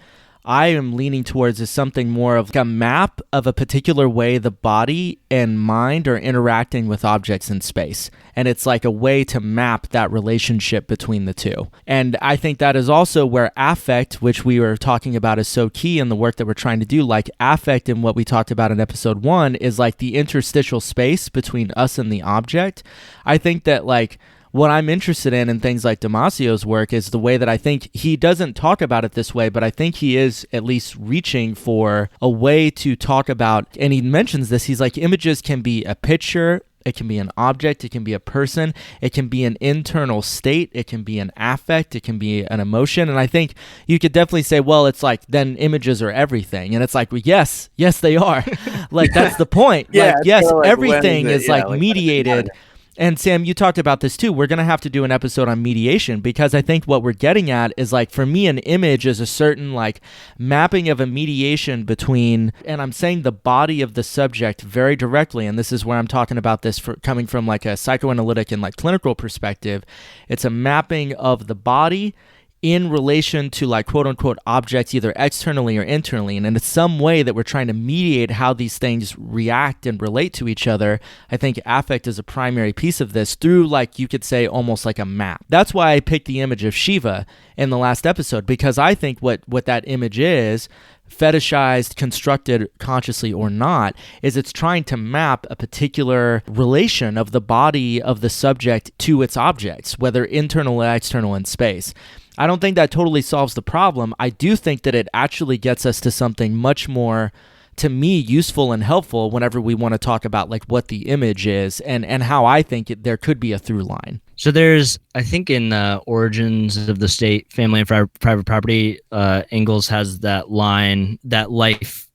I am leaning towards is something more of like a map of a particular way the body and mind are interacting with objects in space. And it's like a way to map that relationship between the two. And I think that is also where affect, which we were talking about, is so key in the work that we're trying to do. Like affect, in what we talked about in episode 1, is like the interstitial space between us and the object. I think that, like, what I'm interested in things like Damasio's work is the way that I think he doesn't talk about it this way, but I think he is at least reaching for a way to talk about, and he mentions this, he's like, images can be a picture, it can be an object, it can be a person, it can be an internal state, it can be an affect, it can be an emotion. And I think you could definitely say, well, it's like, then images are everything. And it's like, well, yes, they are. Like, that's the point. Yeah, like, yes, like, everything is like mediated. And Sam, you talked about this too. We're going to have to do an episode on mediation, because I think what we're getting at is, like, for me, an image is a certain, like, mapping of a mediation between, and I'm saying the body of the subject very directly, and this is where I'm talking about this coming from like a psychoanalytic and like clinical perspective. It's a mapping of the body in relation to, like, quote unquote objects, either externally or internally. And in some way that we're trying to mediate how these things react and relate to each other. I think affect is a primary piece of this through, like, you could say almost like a map. That's why I picked the image of Shiva in the last episode, because I think what that image is, fetishized, constructed consciously or not, is it's trying to map a particular relation of the body of the subject to its objects, whether internal or external in space. I don't think that totally solves the problem. I do think that it actually gets us to something much more, to me, useful and helpful whenever we want to talk about, like, what the image is and how I think there could be a through line. So there's, I think in Origins of the State, Family and Private Property, Engels has that line that life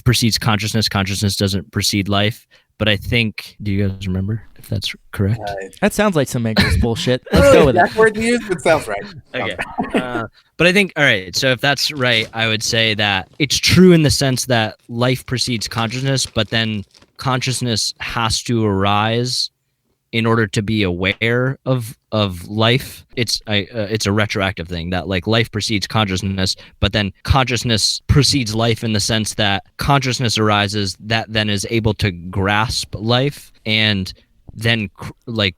precedes consciousness, consciousness doesn't precede life. But I think, do you guys remember if that's correct? That sounds like some Engels bullshit. Let's go with it. That word you used, it sounds right. Okay. But I think, all right, so if that's right, I would say that it's true in the sense that life precedes consciousness, but then consciousness has to arise in order to be aware of life. It's a retroactive thing that, like, life precedes consciousness, but then consciousness precedes life in the sense that consciousness arises that then is able to grasp life and then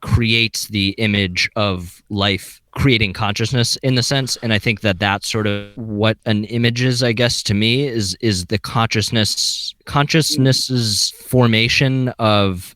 creates the image of life creating consciousness in the sense. And I think that that's sort of what an image is, I guess, to me, is the consciousness's formation of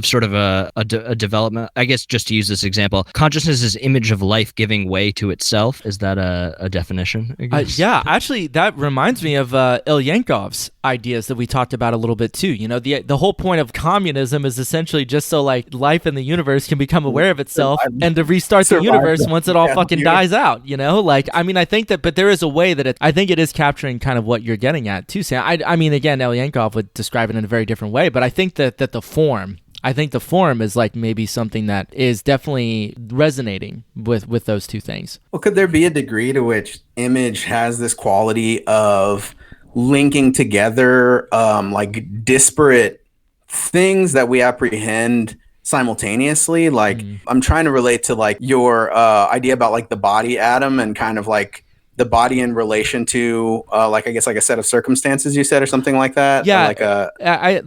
sort of a development. I guess, just to use this example, consciousness is image of life giving way to itself. Is that a definition? Yeah, actually, that reminds me of Ilyankov's ideas that we talked about a little bit too. You know, the whole point of communism is essentially just so, like, life in the universe can become aware of itself and to restart the universe once it all fucking dies out. You know, like, I mean, I think that, but there is a way that I think it is capturing kind of what you're getting at too, Sam. I mean, again, Ilyankov would describe it in a very different way, but I think that the form. I think the form is, like, maybe something that is definitely resonating with those two things. Well, could there be a degree to which image has this quality of linking together like disparate things that we apprehend simultaneously? Like, I'm trying to relate to, like, your idea about, like, the body atom and kind of like the body in relation to like, I guess, like a set of circumstances you said, or something like that. Yeah, like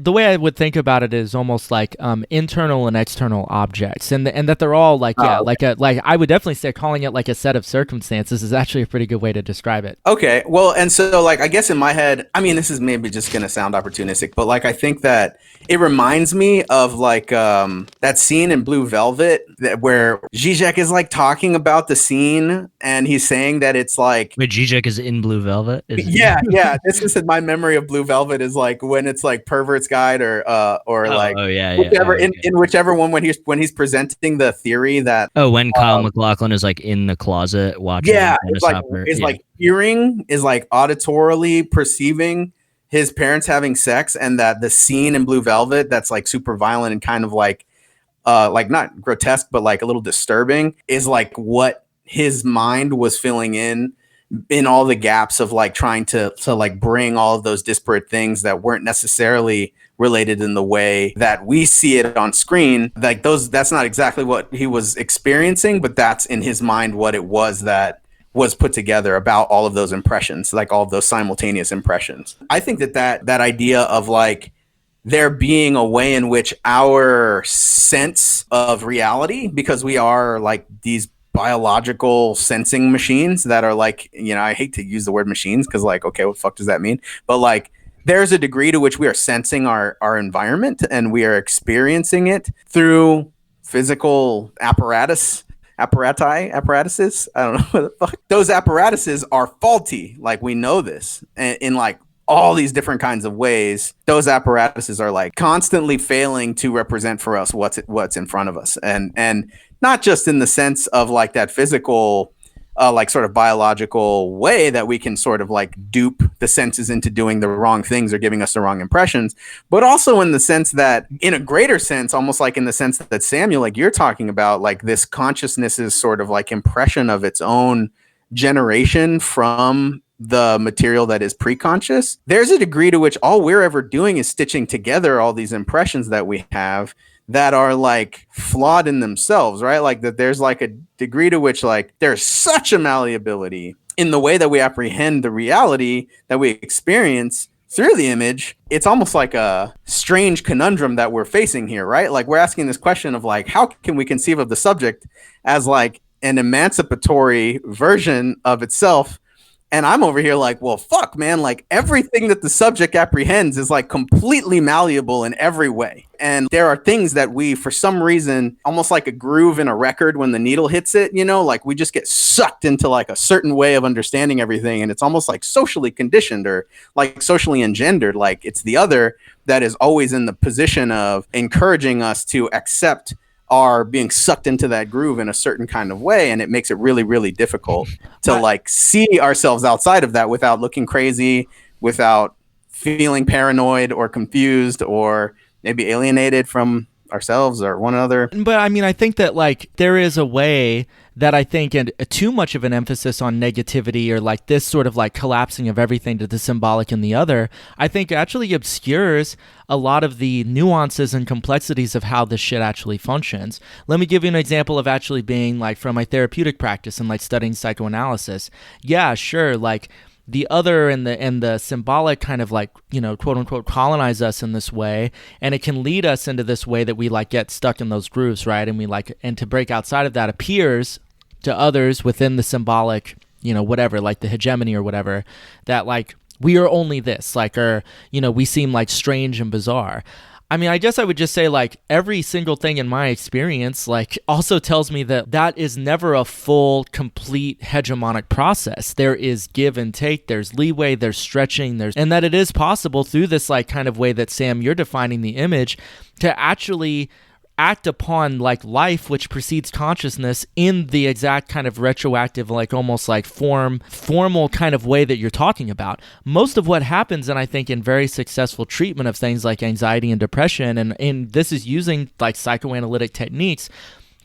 the way I would think about it is almost like internal and external objects, and that they're all like, like I would definitely say calling it like a set of circumstances is actually a pretty good way to describe it. Okay, well, and so, like, I guess in my head, I mean, this is maybe just gonna sound opportunistic, but, like, I think that it reminds me of, like, that scene in Blue Velvet where Zizek is, like, talking about the scene, and he's saying that it's like like Wait, Zizek is in Blue Velvet? yeah. This is my memory of Blue Velvet is like when it's like Pervert's Guide or like yeah. whichever Okay. in whichever one when he's presenting the theory that Oh, when Kyle MacLachlan is like in the closet watching yeah Dennis is like Hopper. is like hearing is like auditorily perceiving his parents having sex, and that the scene in Blue Velvet that's like super violent and kind of like not grotesque but like a little disturbing is like what his mind was filling in all the gaps of like trying to like bring all of those disparate things that weren't necessarily related in the way that we see it on screen. Like that's not exactly what he was experiencing, but that's in his mind what it was that was put together about all of those impressions, like all of those simultaneous impressions. I think that idea of like there being a way in which our sense of reality, because we are like these biological sensing machines that are like, I hate to use the word machines because like, okay, what the fuck does that mean? But like there's a degree to which we are sensing our environment and we are experiencing it through physical apparatuses. I don't know what the fuck. Those apparatuses are faulty. Like we know this in like all these different kinds of ways. Those apparatuses are like constantly failing to represent for us what's in front of us. And not just in the sense of like that physical, like sort of biological way that we can sort of like dupe the senses into doing the wrong things or giving us the wrong impressions, but also in the sense that in a greater sense, almost like in the sense that Samuel, like you're talking about, like this consciousness is sort of like impression of its own generation from the material that is pre-conscious. There's a degree to which all we're ever doing is stitching together all these impressions that we have that are like flawed in themselves, right? Like that there's like a degree to which like there's such a malleability in the way that we apprehend the reality that we experience through the image. It's almost like a strange conundrum that we're facing here, right? Like we're asking this question of like, how can we conceive of the subject as like an emancipatory version of itself? And I'm over here like, well, fuck, man, like everything that the subject apprehends is like completely malleable in every way. And there are things that we, for some reason, almost like a groove in a record when the needle hits it, like we just get sucked into like a certain way of understanding everything. And it's almost like socially conditioned or like socially engendered. Like it's the other that is always in the position of encouraging us to accept are being sucked into that groove in a certain kind of way, and it makes it really, really difficult to like see ourselves outside of that without looking crazy, without feeling paranoid or confused or maybe alienated from ourselves or one another. But I mean, I think that like there is a way that I think, and too much of an emphasis on negativity or like this sort of like collapsing of everything to the symbolic and the other, I think actually obscures a lot of the nuances and complexities of how this shit actually functions. Let me give you an example of actually being like from my therapeutic practice and like studying psychoanalysis. Yeah, sure, like the other and the symbolic kind of like, quote unquote colonize us in this way, and it can lead us into this way that we like get stuck in those grooves, right? And we like, and to break outside of that appears to others within the symbolic, whatever, like the hegemony or whatever, that like we are only this, like, or we seem like strange and bizarre. I mean, I guess I would just say like every single thing in my experience like also tells me that is never a full, complete hegemonic process. There is give and take, there's leeway, there's stretching, and that it is possible through this like kind of way that Sam, you're defining the image, to actually act upon like life which precedes consciousness in the exact kind of retroactive, like almost like formal kind of way that you're talking about. Most of what happens, and I think in very successful treatment of things like anxiety and depression, and this is using like psychoanalytic techniques,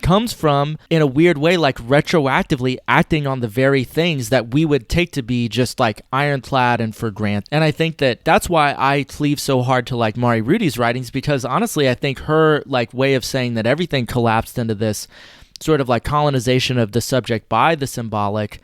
comes from, in a weird way, like retroactively acting on the very things that we would take to be just like ironclad and for granted. And I think that that's why I cleave so hard to like Mari Rudy's writings, because honestly, I think her like way of saying that everything collapsed into this sort of like colonization of the subject by the symbolic,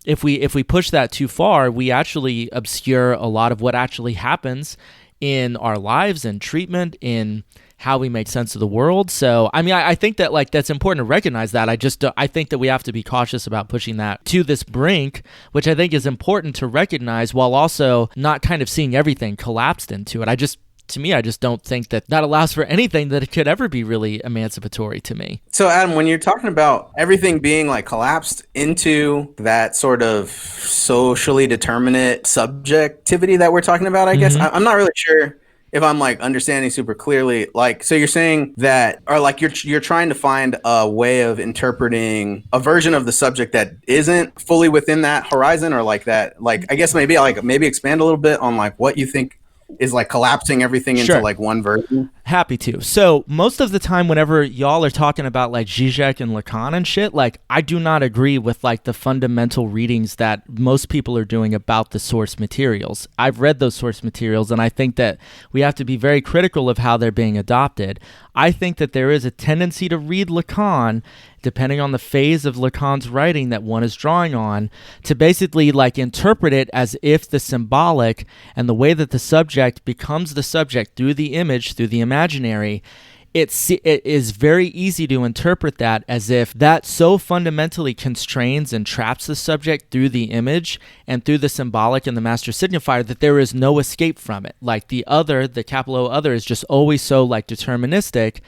if we push that too far, we actually obscure a lot of what actually happens in our lives and treatment, in how we make sense of the world. So, I mean, I think that like that's important to recognize that. I think that we have to be cautious about pushing that to this brink, which I think is important to recognize while also not kind of seeing everything collapsed into it. to me, I just don't think that allows for anything that it could ever be really emancipatory to me. So Adam, when you're talking about everything being like collapsed into that sort of socially determinate subjectivity that we're talking about, I guess I'm not really sure if I'm like understanding super clearly. Like, so you're saying that, or like you're trying to find a way of interpreting a version of the subject that isn't fully within that horizon, or like that, like, I guess maybe expand a little bit on like what you think is like collapsing everything into like one version. Happy to. So most of the time whenever y'all are talking about like Zizek and Lacan and shit, like I do not agree with like the fundamental readings that most people are doing about the source materials. I've read those source materials and I think that we have to be very critical of how they're being adopted. I think that there is a tendency to read Lacan, depending on the phase of Lacan's writing that one is drawing on, to basically like interpret it as if the symbolic and the way that the subject becomes the subject through the image, through the imaginary, it is very easy to interpret that as if that so fundamentally constrains and traps the subject through the image and through the symbolic and the master signifier that there is no escape from it. Like the other, the capital O other, is just always so like deterministic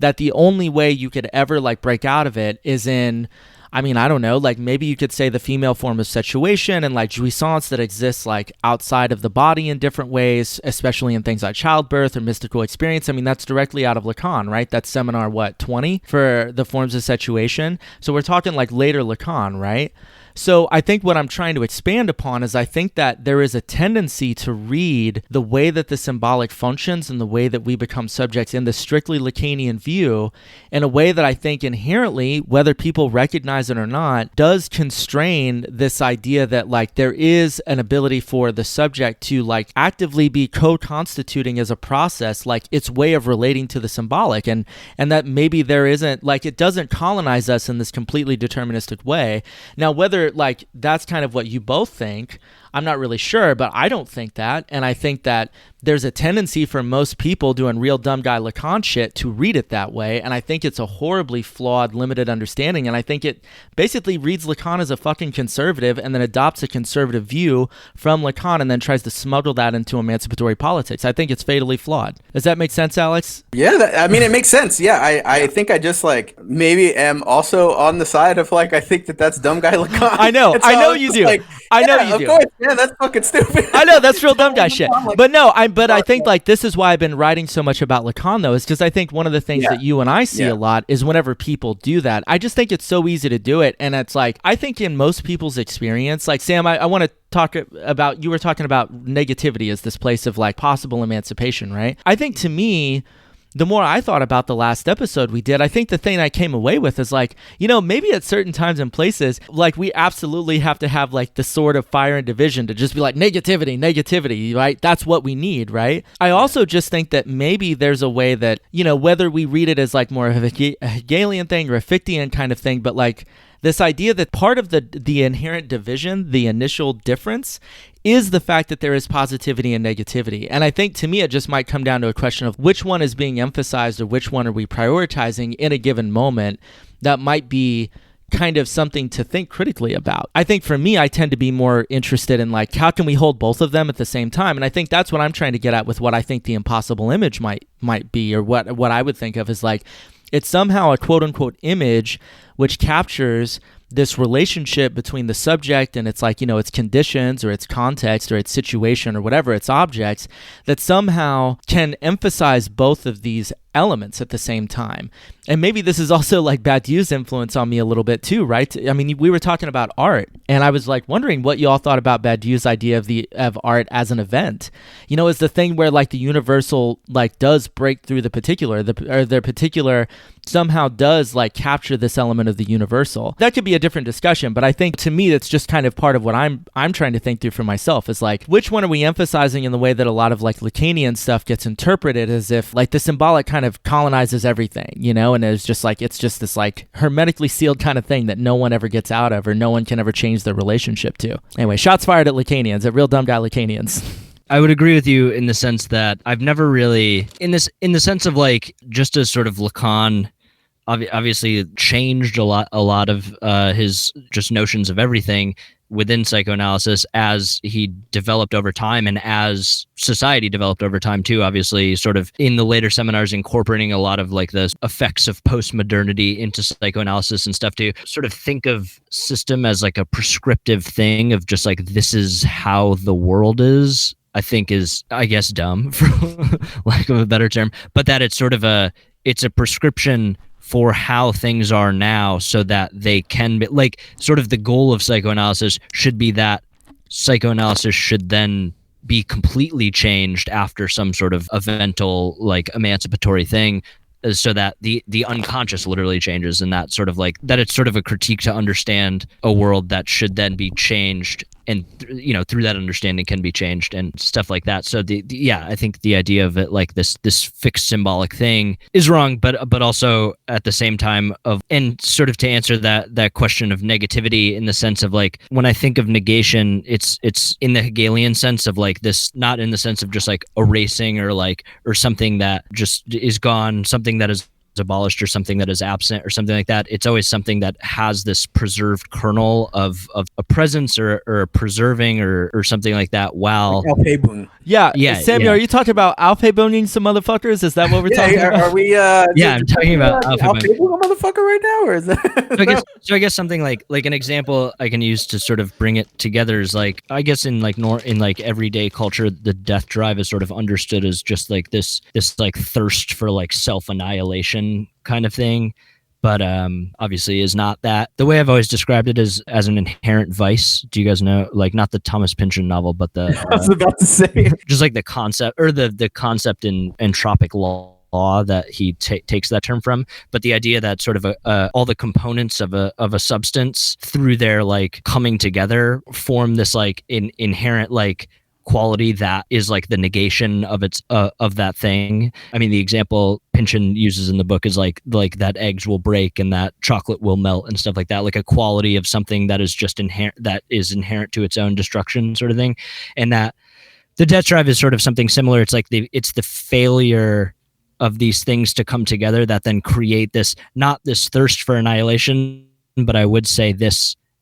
that the only way you could ever like break out of it is in, I mean, I don't know, like maybe you could say the female form of situation and like jouissance that exists like outside of the body in different ways, especially in things like childbirth or mystical experience. I mean, that's directly out of Lacan, right? That's seminar, 20 for the forms of situation. So we're talking like later Lacan, right? So I think what I'm trying to expand upon is I think that there is a tendency to read the way that the symbolic functions and the way that we become subjects in the strictly Lacanian view in a way that I think inherently, whether people recognize it or not, does constrain this idea that like there is an ability for the subject to like actively be co-constituting as a process, like its way of relating to the symbolic, and that maybe there isn't, like it doesn't colonize us in this completely deterministic way. Now, whether like that's kind of what you both think, I'm not really sure, but I don't think that. And I think that there's a tendency for most people doing real dumb guy Lacan shit to read it that way. And I think it's a horribly flawed, limited understanding. And I think it basically reads Lacan as a fucking conservative and then adopts a conservative view from Lacan and then tries to smuggle that into emancipatory politics. I think it's fatally flawed. Does that make sense, Alex? Yeah, I mean, it makes sense. Yeah, I think I just like maybe am also on the side of like, I think that that's dumb guy Lacan. I know. I know you do. Like, I know you do. Of course. Yeah, that's fucking stupid. I know, that's real dumb guy shit. But I think like this is why I've been writing so much about Lacan though, is because I think one of the things that you and I see a lot is whenever people do that, I just think it's so easy to do it. And it's like, I think in most people's experience, like Sam, I want to talk about, you were talking about negativity as this place of like possible emancipation, right? I think to me, the more I thought about the last episode we did, I think the thing I came away with is like, you know, maybe at certain times and places, like we absolutely have to have like the sword of fire and division to just be like negativity, right? That's what we need, right? I also just think that maybe there's a way that, you know, whether we read it as like more of a Hegelian thing or a Fichtean kind of thing, but like this idea that part of the inherent division, the initial difference, is the fact that there is positivity and negativity. And I think to me, it just might come down to a question of which one is being emphasized or which one are we prioritizing in a given moment. That might be kind of something to think critically about. I think for me, I tend to be more interested in like, how can we hold both of them at the same time? And I think that's what I'm trying to get at with what I think the impossible image might be, or what I would think of as like, it's somehow a quote unquote image which captures this relationship between the subject and its like, you know, its conditions or its context or its situation or whatever, its objects, that somehow can emphasize both of these elements at the same time. And maybe this is also like Badiou's influence on me a little bit too, right? I mean, we were talking about art, and I was like wondering what you all thought about Badiou's idea of art as an event. You know, is the thing where like the universal like does break through the particular, the particular somehow does like capture this element of the universal. That could be a different discussion, but I think to me that's just kind of part of what I'm trying to think through for myself, is like, which one are we emphasizing in the way that a lot of like Lacanian stuff gets interpreted as if like the symbolic kind of colonizes everything, you know, and it's just this like hermetically sealed kind of thing that no one ever gets out of or no one can ever change their relationship to. Anyway, shots fired at Lacanians, at real dumb guy Lacanians. I would agree with you in the sense that I've never really, in the sense of like just as sort of Lacan obviously changed a lot of his just notions of everything within psychoanalysis as he developed over time and as society developed over time too. Obviously, sort of in the later seminars, incorporating a lot of like the effects of postmodernity into psychoanalysis and stuff to sort of think of system as like a prescriptive thing of just like, this is how the world is, I think is, I guess, dumb for lack of a better term, but that it's sort of it's a prescription for how things are now so that they can be like, sort of the goal of psychoanalysis should be that psychoanalysis should then be completely changed after some sort of eventual like emancipatory thing, so that the unconscious literally changes, and that sort of like that it's sort of a critique to understand a world that should then be changed, and through that understanding can be changed and stuff like that. So yeah, I think the idea of it like this fixed symbolic thing is wrong, but also at the same time and sort of to answer that question of negativity in the sense of like, when I think of negation, it's in the Hegelian sense of like this, not in the sense of just like erasing or something that just is gone, something that is abolished or something that is absent or something like that. It's always something that has this preserved kernel of a presence or a preserving or something like that. While yeah, Samuel, are you talking about Aufhebung some motherfuckers? Is that what we're talking about? Are we? I'm talking about Aufhebung a motherfucker right now, or is that? So I guess something like an example I can use to sort of bring it together is like, I guess in like everyday culture, the death drive is sort of understood as just like this like thirst for like self-annihilation kind of thing, but obviously is not that. The way I've always described it is as an inherent vice. Do you guys know, like, not the Thomas Pynchon novel, but the I was about to say just like the concept, or the concept in entropic law that he takes that term from, but the idea that sort of all the components of a substance through their like coming together form this like inherent like quality that is like the negation of its of that thing. I mean, the example Pynchon uses in the book is like that eggs will break and that chocolate will melt and stuff like that, like a quality of something that is just inherent to its own destruction, sort of thing. And that the death drive is sort of something similar. It's like it's the failure of these things to come together that then create this, not this thirst for annihilation, but I would say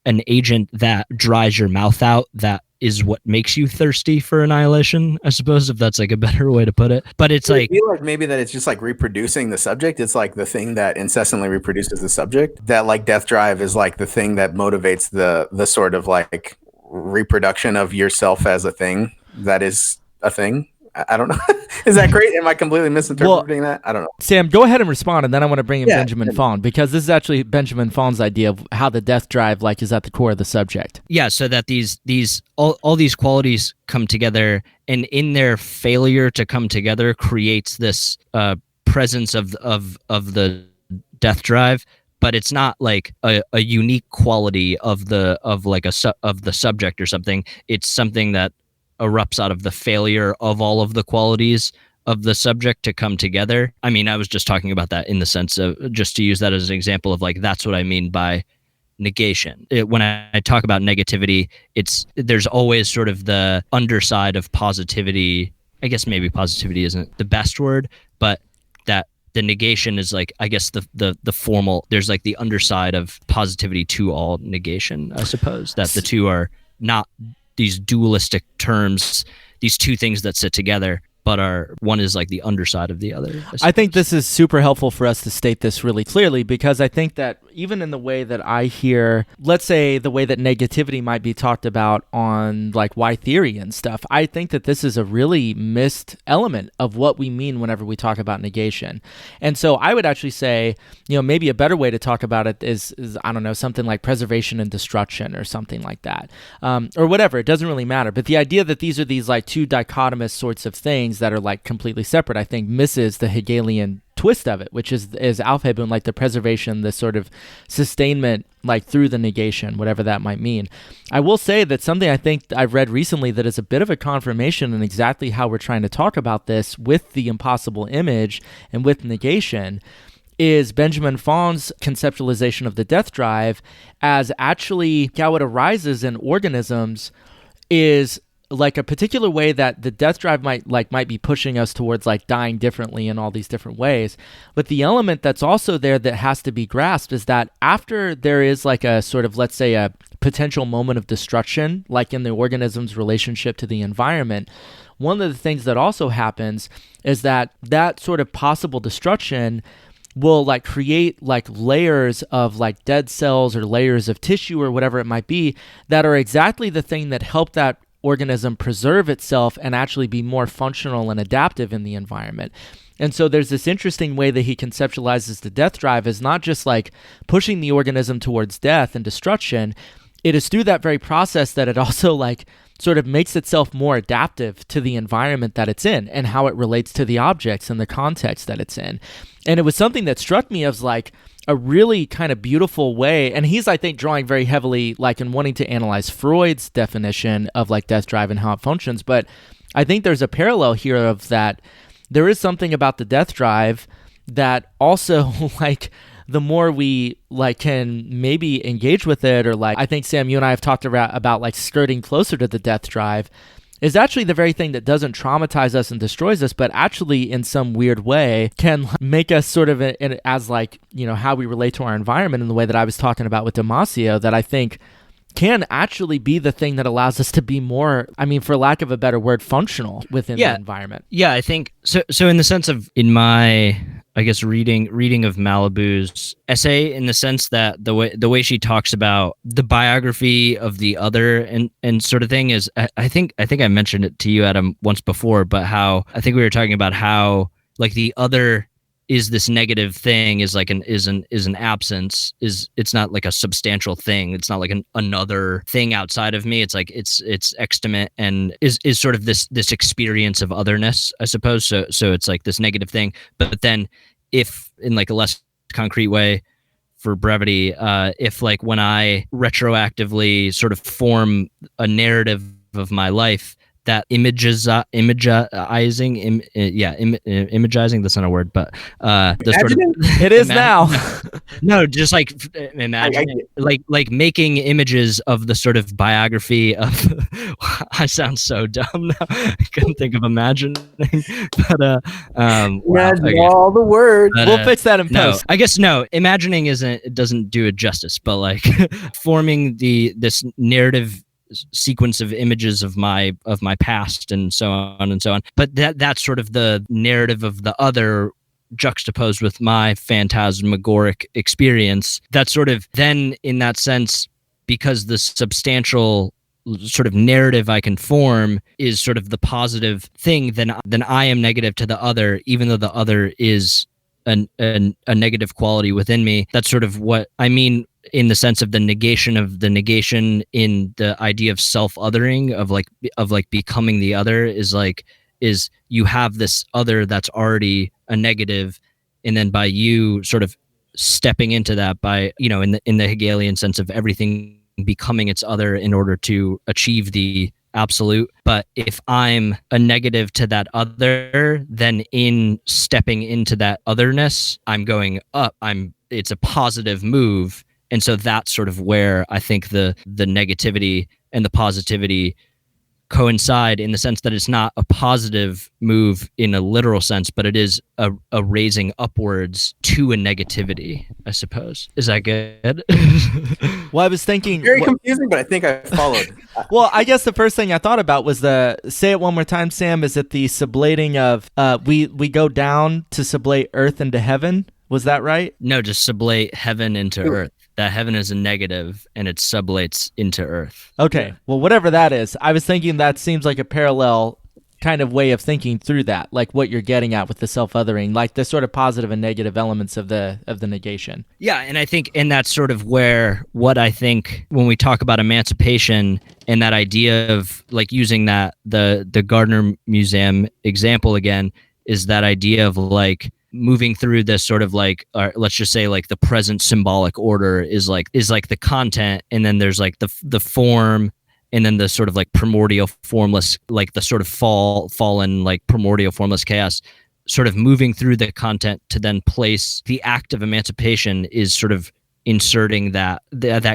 an agent that dries your mouth out, that is what makes you thirsty for annihilation, I suppose, if that's like a better way to put it. But it's like, I feel like maybe that it's just like reproducing the subject. It's like the thing that incessantly reproduces the subject. That like death drive is like the thing that motivates the sort of like reproduction of yourself as a thing that is a thing. I don't know. Is that great? Am I completely misinterpreting that? I don't know. Sam, go ahead and respond, and then I want to bring in Benjamin Fawn, because this is actually Benjamin Fawn's idea of how the death drive like is at the core of the subject. Yeah, so that all these qualities come together, and in their failure to come together creates this presence of the death drive. But it's not like a unique quality of the subject or something. It's something that erupts out of the failure of all of the qualities of the subject to come together. I mean, I was just talking about that in the sense of, just to use that as an example of like, that's what I mean by negation. When I talk about negativity, there's always sort of the underside of positivity. I guess maybe positivity isn't the best word, but that the negation is like, I guess the formal, there's like the underside of positivity to all negation, I suppose, that the two are not these dualistic terms, these two things that sit together, but one is like the underside of the other. I think this is super helpful for us to state this really clearly, because I think that even in the way that I hear, let's say the way that negativity might be talked about on like Y theory and stuff, I think that this is a really missed element of what we mean whenever we talk about negation. And so I would actually say, maybe a better way to talk about it is I don't know, something like preservation and destruction or something like that, or whatever. It doesn't really matter. But the idea that these are these like two dichotomous sorts of things that are like completely separate, I think misses the Hegelian twist of it, which is Aufhebung, like the preservation, the sort of sustainment, like through the negation, whatever that might mean. I will say that something I think I've read recently that is a bit of a confirmation in exactly how we're trying to talk about this with the impossible image and with negation is Benjamin Fawn's conceptualization of the death drive as actually how it arises in organisms is like a particular way that the death drive might be pushing us towards like dying differently in all these different ways. But the element that's also there that has to be grasped is that after there is like a sort of, let's say, a potential moment of destruction, like in the organism's relationship to the environment, one of the things that also happens is that sort of possible destruction will like create like layers of like dead cells or layers of tissue or whatever it might be that are exactly the thing that help that organism preserve itself and actually be more functional and adaptive in the environment. And so there's this interesting way that he conceptualizes the death drive as not just like pushing the organism towards death and destruction. It is through that very process that it also like sort of makes itself more adaptive to the environment that it's in and how it relates to the objects and the context that it's in. And it was something that struck me as like a really kind of beautiful way. And he's, I think, drawing very heavily like in wanting to analyze Freud's definition of like death drive and how it functions. But I think there's a parallel here of that there is something about the death drive that also like the more we like can maybe engage with it, or like I think Sam, you and I have talked about like skirting closer to the death drive, is actually the very thing that doesn't traumatize us and destroys us, but actually in some weird way can make us sort of as like, you know, how we relate to our environment in the way that I was talking about with Damasio, that I think can actually be the thing that allows us to be more, I mean, for lack of a better word, functional within the environment. Yeah, I think so. So in the sense of, in my, I guess, reading of Malibu's essay, in the sense that the way she talks about the biography of the other and sort of thing is, I think I mentioned it to you, Adam, once before, but how I think we were talking about how like the other is this negative thing, is like an absence, it's not like a substantial thing, it's not like another thing outside of me, it's like it's extimate and is sort of this experience of otherness, I suppose. So it's like this negative thing, but then if in like a less concrete way, for brevity, if like when I retroactively sort of form a narrative of my life that imagizing, that's not a word, but the sort of it is now. No, just like imagine, like making images of the sort of biography of. I sound so dumb now. I couldn't think of imagining, but imagine all the words. But, we'll fix that in post. I guess no. Imagining doesn't do it justice, but like forming this narrative sequence of images of my past and so on and so on, but that's sort of the narrative of the other juxtaposed with my phantasmagoric experience. That's sort of then, in that sense, because the substantial sort of narrative I can form is sort of the positive thing, then I am negative to the other, even though the other is a negative quality within me. That's sort of what I mean in the sense of the negation in the idea of self-othering, of like becoming the other, is you have this other that's already a negative, and then by you sort of stepping into that, by, you know, in the Hegelian sense of everything becoming its other in order to achieve the absolute. But if I'm a negative to that other, then in stepping into that otherness, I'm going up. It's a positive move. And so that's sort of where I think the negativity and the positivity coincide, in the sense that it's not a positive move in a literal sense, but it is a raising upwards to a negativity, I suppose. Is that good? Well, I was thinking... Very confusing, but I think I followed. Well, I guess the first thing I thought about was say it one more time, Sam, is it the sublating of, we go down to sublate earth into heaven? Was that right? No, just sublate heaven into earth. That heaven is a negative and it sublates into earth. Okay. Yeah. Well, whatever that is, I was thinking that seems like a parallel kind of way of thinking through that, like what you're getting at with the self-othering, like the sort of positive and negative elements of the negation. Yeah, and I think, and that's sort of where what I think when we talk about emancipation and that idea of like using that the Gardner Museum example again, is that idea of like moving through this sort of like, let's just say like the present symbolic order is like the content, and then there's like the form, and then the sort of like primordial formless, like the sort of fallen like primordial formless chaos, sort of moving through the content to then place the act of emancipation is sort of inserting that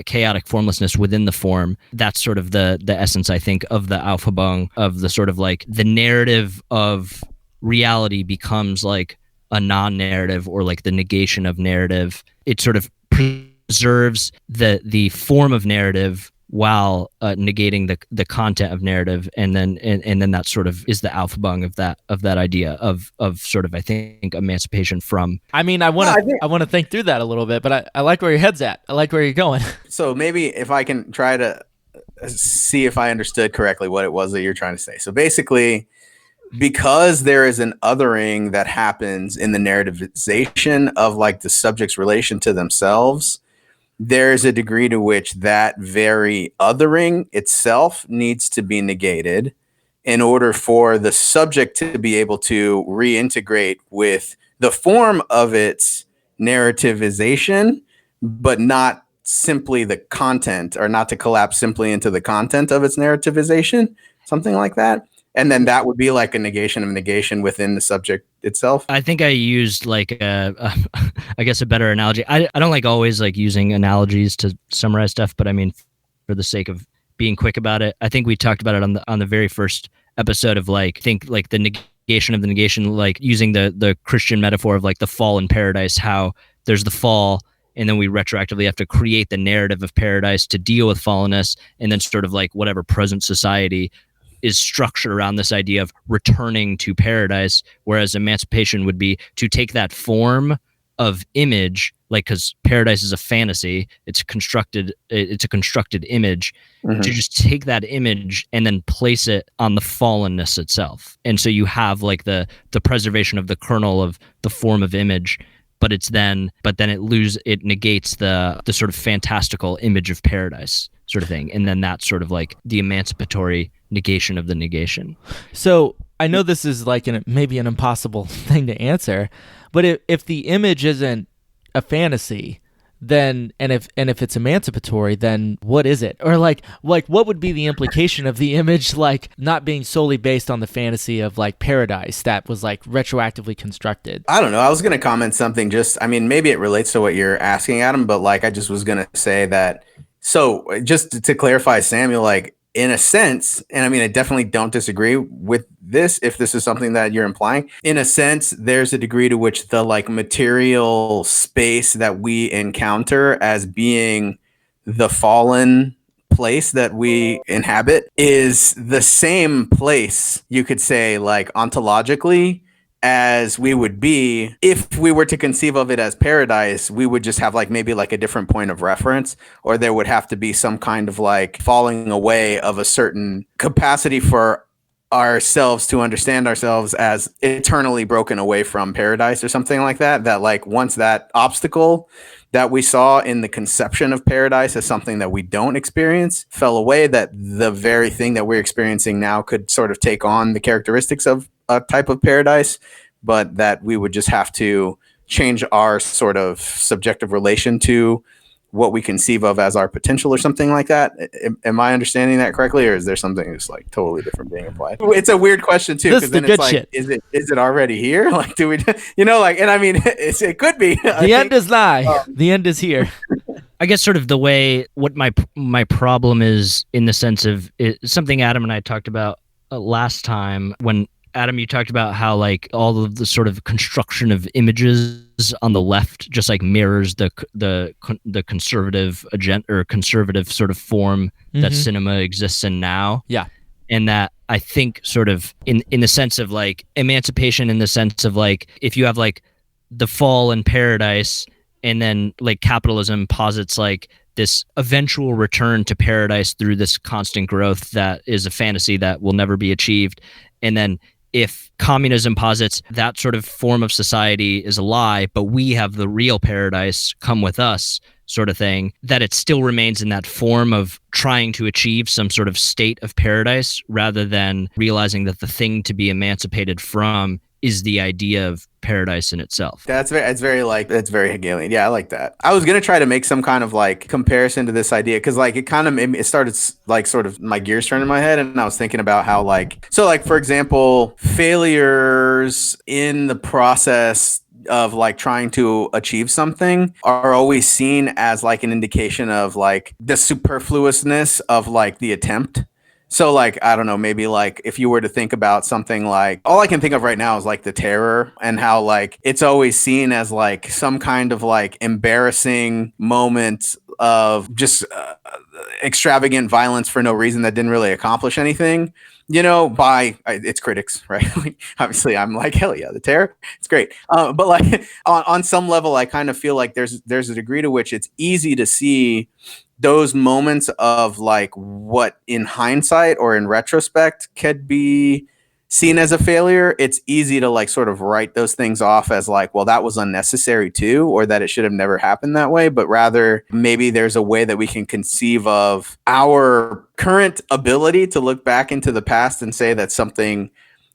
chaotic formlessness within the form. That's sort of the essence, I think, of the Aufhebung, of the sort of like the narrative of reality becomes like a non-narrative, or like the negation of narrative. It sort of preserves the form of narrative while negating the content of narrative, and then that sort of is the Aufhebung of that idea of sort of, I think, emancipation from. I mean, I want to think through that a little bit, but I like where your head's at. I like where you're going. So maybe if I can try to see if I understood correctly what it was that you're trying to say. So basically, because there is an othering that happens in the narrativization of like the subject's relation to themselves, there's a degree to which that very othering itself needs to be negated in order for the subject to be able to reintegrate with the form of its narrativization, but not simply the content, or not to collapse simply into the content of its narrativization, something like that. And then that would be like a negation of negation within the subject itself. I think I used like I guess a better analogy. I don't like always like using analogies to summarize stuff, but I mean, for the sake of being quick about it, I think we talked about it on the very first episode of like, think like the negation of the negation, like using the Christian metaphor of like the fall in paradise, how there's the fall, and then we retroactively have to create the narrative of paradise to deal with fallenness, and then sort of like whatever present society is structured around this idea of returning to paradise, whereas emancipation would be to take that form of image, like, because paradise is a fantasy, it's a constructed image, to just take that image and then place it on the fallenness itself. And so you have like the preservation of the kernel of the form of image, but then it negates the sort of fantastical image of paradise sort of thing. And then that's sort of like the emancipatory negation of the negation. So I know this is like maybe an impossible thing to answer, but if the image isn't a fantasy, then and if it's emancipatory, then what is it? Or like what would be the implication of the image like not being solely based on the fantasy of like paradise that was like retroactively constructed? I don't know. I was going to comment something, maybe it relates to what you're asking, Adam, but like I just was going to say that. So just to clarify, Samuel, like in a sense, and I mean, I definitely don't disagree with this if this is something that you're implying. In a sense, there's a degree to which the like material space that we encounter as being the fallen place that we inhabit is the same place, you could say, like ontologically, as we would be if we were to conceive of it as paradise. We would just have like maybe like a different point of reference, or there would have to be some kind of like falling away of a certain capacity for ourselves to understand ourselves as eternally broken away from paradise or something like that. That like once that obstacle that we saw in the conception of paradise as something that we don't experience fell away, that the very thing that we're experiencing now could sort of take on the characteristics of a type of paradise, but that we would just have to change our sort of subjective relation to what we conceive of as our potential or something like that. Am I understanding that correctly, or is there something that's like totally different being applied? It's a weird question too, because then it's like, shit. Is it already here? Like, do we, like, and I mean, it could be. The end is nigh. The end is here. I guess sort of the way, what my problem is, in the sense of something Adam and I talked about last time, when Adam, you talked about how like all of the sort of construction of images on the left just like mirrors the conservative agenda, or conservative sort of form that cinema exists in now. Yeah. And that I think sort of in the sense of like emancipation, in the sense of like if you have like the fall in paradise, and then like capitalism posits like this eventual return to paradise through this constant growth that is a fantasy that will never be achieved. And then if communism posits that sort of form of society is a lie, but we have the real paradise, come with us sort of thing, that it still remains in that form of trying to achieve some sort of state of paradise, rather than realizing that the thing to be emancipated from is the idea of paradise in itself. That's very Hegelian. Yeah, I like that. I was gonna try to make some kind of like comparison to this idea, because like it started like sort of my gears turning in my head, and I was thinking about how like, so like for example, failures in the process of like trying to achieve something are always seen as like an indication of like the superfluousness of like the attempt. So like, I don't know, maybe like if you were to think about something like, all I can think of right now is like the terror, and how like it's always seen as like some kind of like embarrassing moment of just extravagant violence for no reason that didn't really accomplish anything, by its critics, right? Obviously, I'm like, hell yeah, the terror, it's great. But like on some level, I kind of feel like there's a degree to which it's easy to see those moments of like what in hindsight or in retrospect could be seen as a failure. It's easy to like sort of write those things off as like, well, that was unnecessary too, or that it should have never happened that way. But rather, maybe there's a way that we can conceive of our current ability to look back into the past and say that something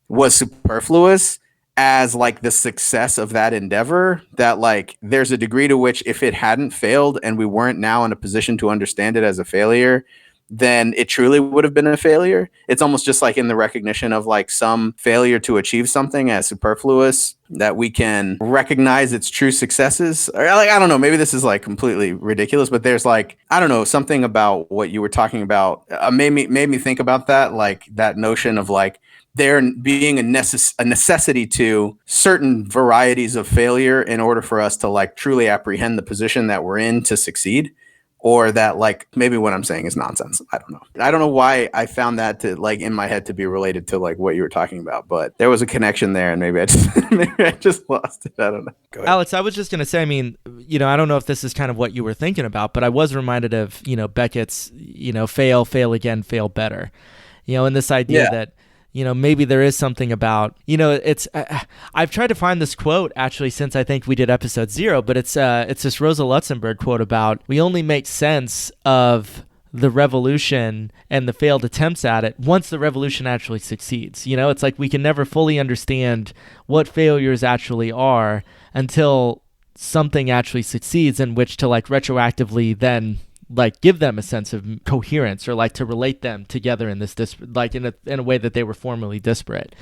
was superfluous as like the success of that endeavor, that like there's a degree to which if it hadn't failed and we weren't now in a position to understand it as a failure, then it truly would have been a failure. It's almost just like in the recognition of like some failure to achieve something as superfluous, that we can recognize its true successes. Or like, I don't know, maybe this is like completely ridiculous, but there's like, I don't know, something about what you were talking about made me think about that, like that notion of like there being a necessity to certain varieties of failure in order for us to like truly apprehend the position that we're in to succeed. Or that like maybe what I'm saying is nonsense. I don't know. I don't know why I found that to like in my head to be related to like what you were talking about, but there was a connection there, and maybe I just lost it. I don't know. Go ahead. Alex, I was just gonna say, I mean, I don't know if this is kind of what you were thinking about, but I was reminded of Beckett's fail again, fail better, and this idea that maybe there is something about, it's, I've tried to find this quote actually since I think we did episode 0, but it's this Rosa Luxemburg quote about, we only make sense of the revolution and the failed attempts at it once the revolution actually succeeds. It's like we can never fully understand what failures actually are until something actually succeeds, in which to like retroactively then like give them a sense of coherence, or like to relate them together in this like in a way that they were formerly disparate.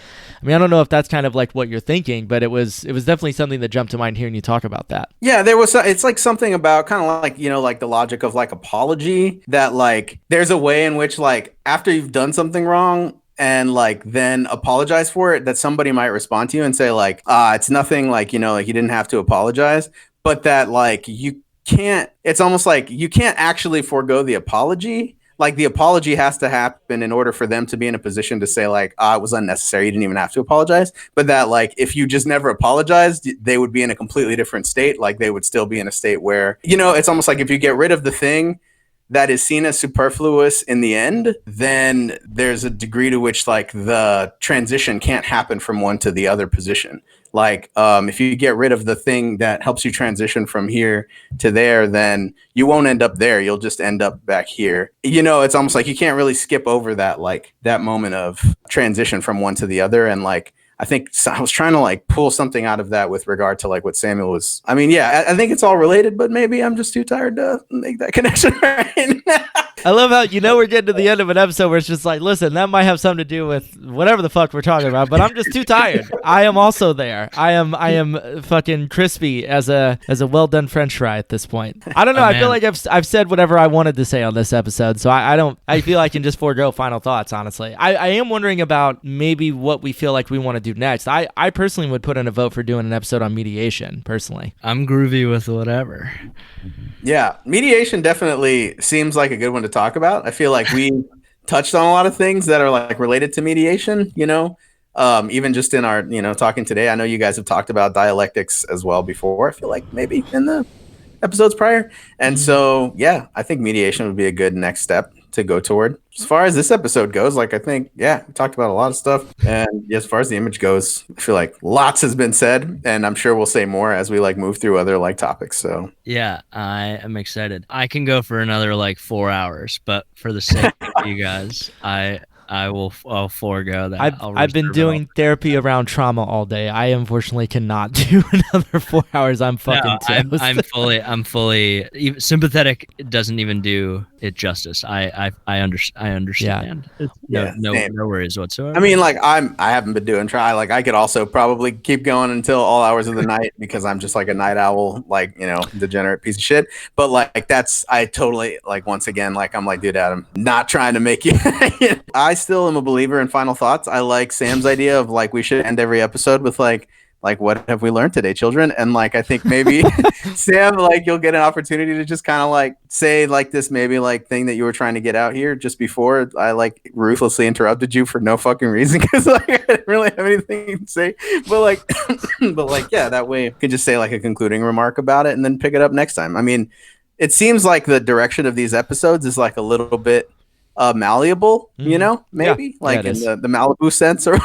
I mean, I don't know if that's kind of like what you're thinking, but it was definitely something that jumped to mind hearing you talk about that. Yeah, it's like something about kind of like, like the logic of like apology, that like there's a way in which like after you've done something wrong and like then apologize for it, that somebody might respond to you and say like, it's nothing, like, like you didn't have to apologize, but that like it's almost like you can't actually forego the apology. Like the apology has to happen in order for them to be in a position to say like, it was unnecessary, you didn't even have to apologize. But that like if you just never apologized, they would be in a completely different state. Like they would still be in a state where, it's almost like if you get rid of the thing that is seen as superfluous in the end, then there's a degree to which like the transition can't happen from one to the other position. Like if you get rid of the thing that helps you transition from here to there, then you won't end up there. You'll just end up back here. It's almost like you can't really skip over that, like that moment of transition from one to the other. And like, I think I was trying to like pull something out of that with regard to like what Samuel was. I mean, yeah, I think it's all related, but maybe I'm just too tired to make that connection right now. I love how we're getting to the end of an episode where it's just like, listen, that might have something to do with whatever the fuck we're talking about, but I'm just too tired. I am also there. I am fucking crispy as a well done French fry at this point. I don't know. I feel like I've said whatever I wanted to say on this episode, so I feel I can just forego final thoughts. Honestly, I am wondering about maybe what we feel like we want to do next. I personally would put in a vote for doing an episode on mediation. Personally, I'm groovy with whatever. Yeah, mediation definitely seems like a good one to talk about. I feel like we touched on a lot of things that are like related to mediation, even just in our, talking today. I know you guys have talked about dialectics as well before. I feel like maybe in the episodes prior. And so, yeah, I think mediation would be a good next step to go toward. As far as this episode goes, like, I think, yeah, we talked about a lot of stuff. And as far as the image goes, I feel like lots has been said, and I'm sure we'll say more as we like move through other like topics. So yeah, I am excited. I can go for another like 4 hours, but for the sake of you guys, I I'll forego that. I've been doing therapy around trauma all day. I unfortunately cannot do another 4 hours. I'm fucking toast. I'm fully sympathetic. Doesn't even do it justice. I understand. No worries whatsoever. I mean, like I haven't been doing try. Like I could also probably keep going until all hours of the night because I'm just like a night owl, like, you know, degenerate piece of shit. But like I totally, like, once again, like I'm like, dude, Adam, not trying to make you. I still am a believer in final thoughts. I like Sam's idea of like we should end every episode with like what have we learned today, children? And like I think maybe Sam, like you'll get an opportunity to just kind of like say like this maybe like thing that you were trying to get out here just before I like ruthlessly interrupted you for no fucking reason because like I didn't really have anything to say. But like yeah, that way you could just say like a concluding remark about it and then pick it up next time. I mean, it seems like the direction of these episodes is like a little bit malleable, you know, maybe like in the Malibu sense, or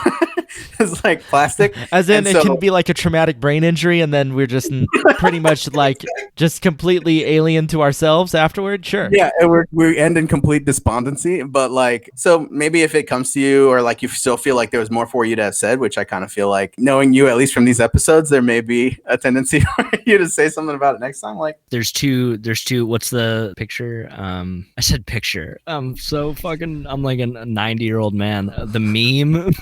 it's like plastic. As in, it can be like a traumatic brain injury, and then we're just pretty much like just completely alien to ourselves afterward. Sure. Yeah, and we end in complete despondency. But like, so maybe if it comes to you, or like you still feel like there was more for you to have said, which I kind of feel like knowing you at least from these episodes, there may be a tendency for you to say something about it next time. Like, there's two. What's the picture? I said picture. So fucking, I'm like a 90-year-old man. The meme.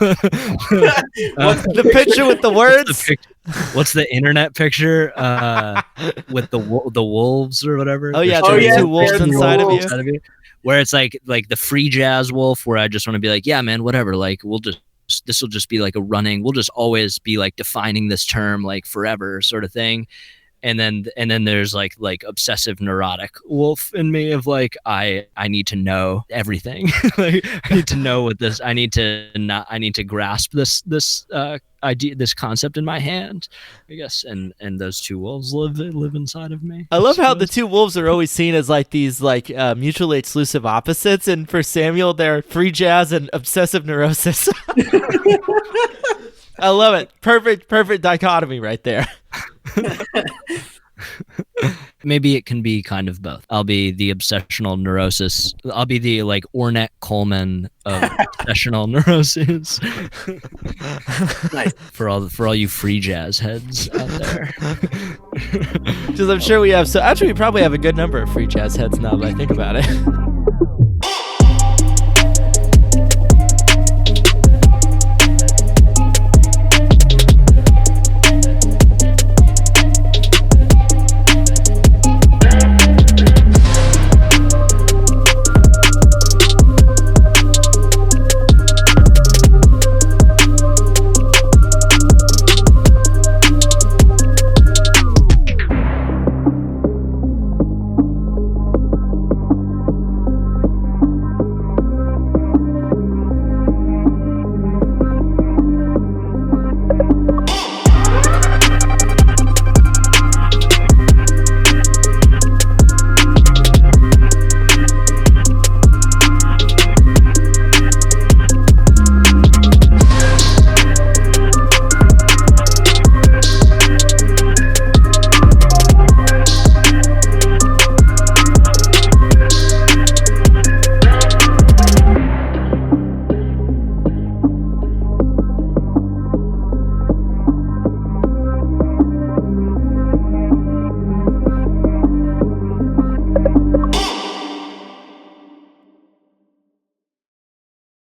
What's the picture with the words? What's the internet picture with the wolves or whatever? Oh yeah, there's two wolves inside of you. Where it's like the free jazz wolf, where I just want to be like, yeah, man, whatever. Like this will just be like a running. We'll just always be like defining this term like forever, sort of thing. And then there's like obsessive neurotic wolf in me of like I need to know everything. Like, I need to know what this. I need to grasp this idea, this concept in my hand, I guess. And those two wolves live inside of me. I love how the two wolves are always seen as like these like mutually exclusive opposites, and for Samuel, they're free jazz and obsessive neurosis. I love it. Perfect dichotomy right there. Maybe it can be kind of both. I'll be the obsessional neurosis. I'll be the like Ornette Coleman of obsessional neuroses. Nice. For all you free jazz heads out there. Because I'm sure we have. So actually, we probably have a good number of free jazz heads now that I think about it.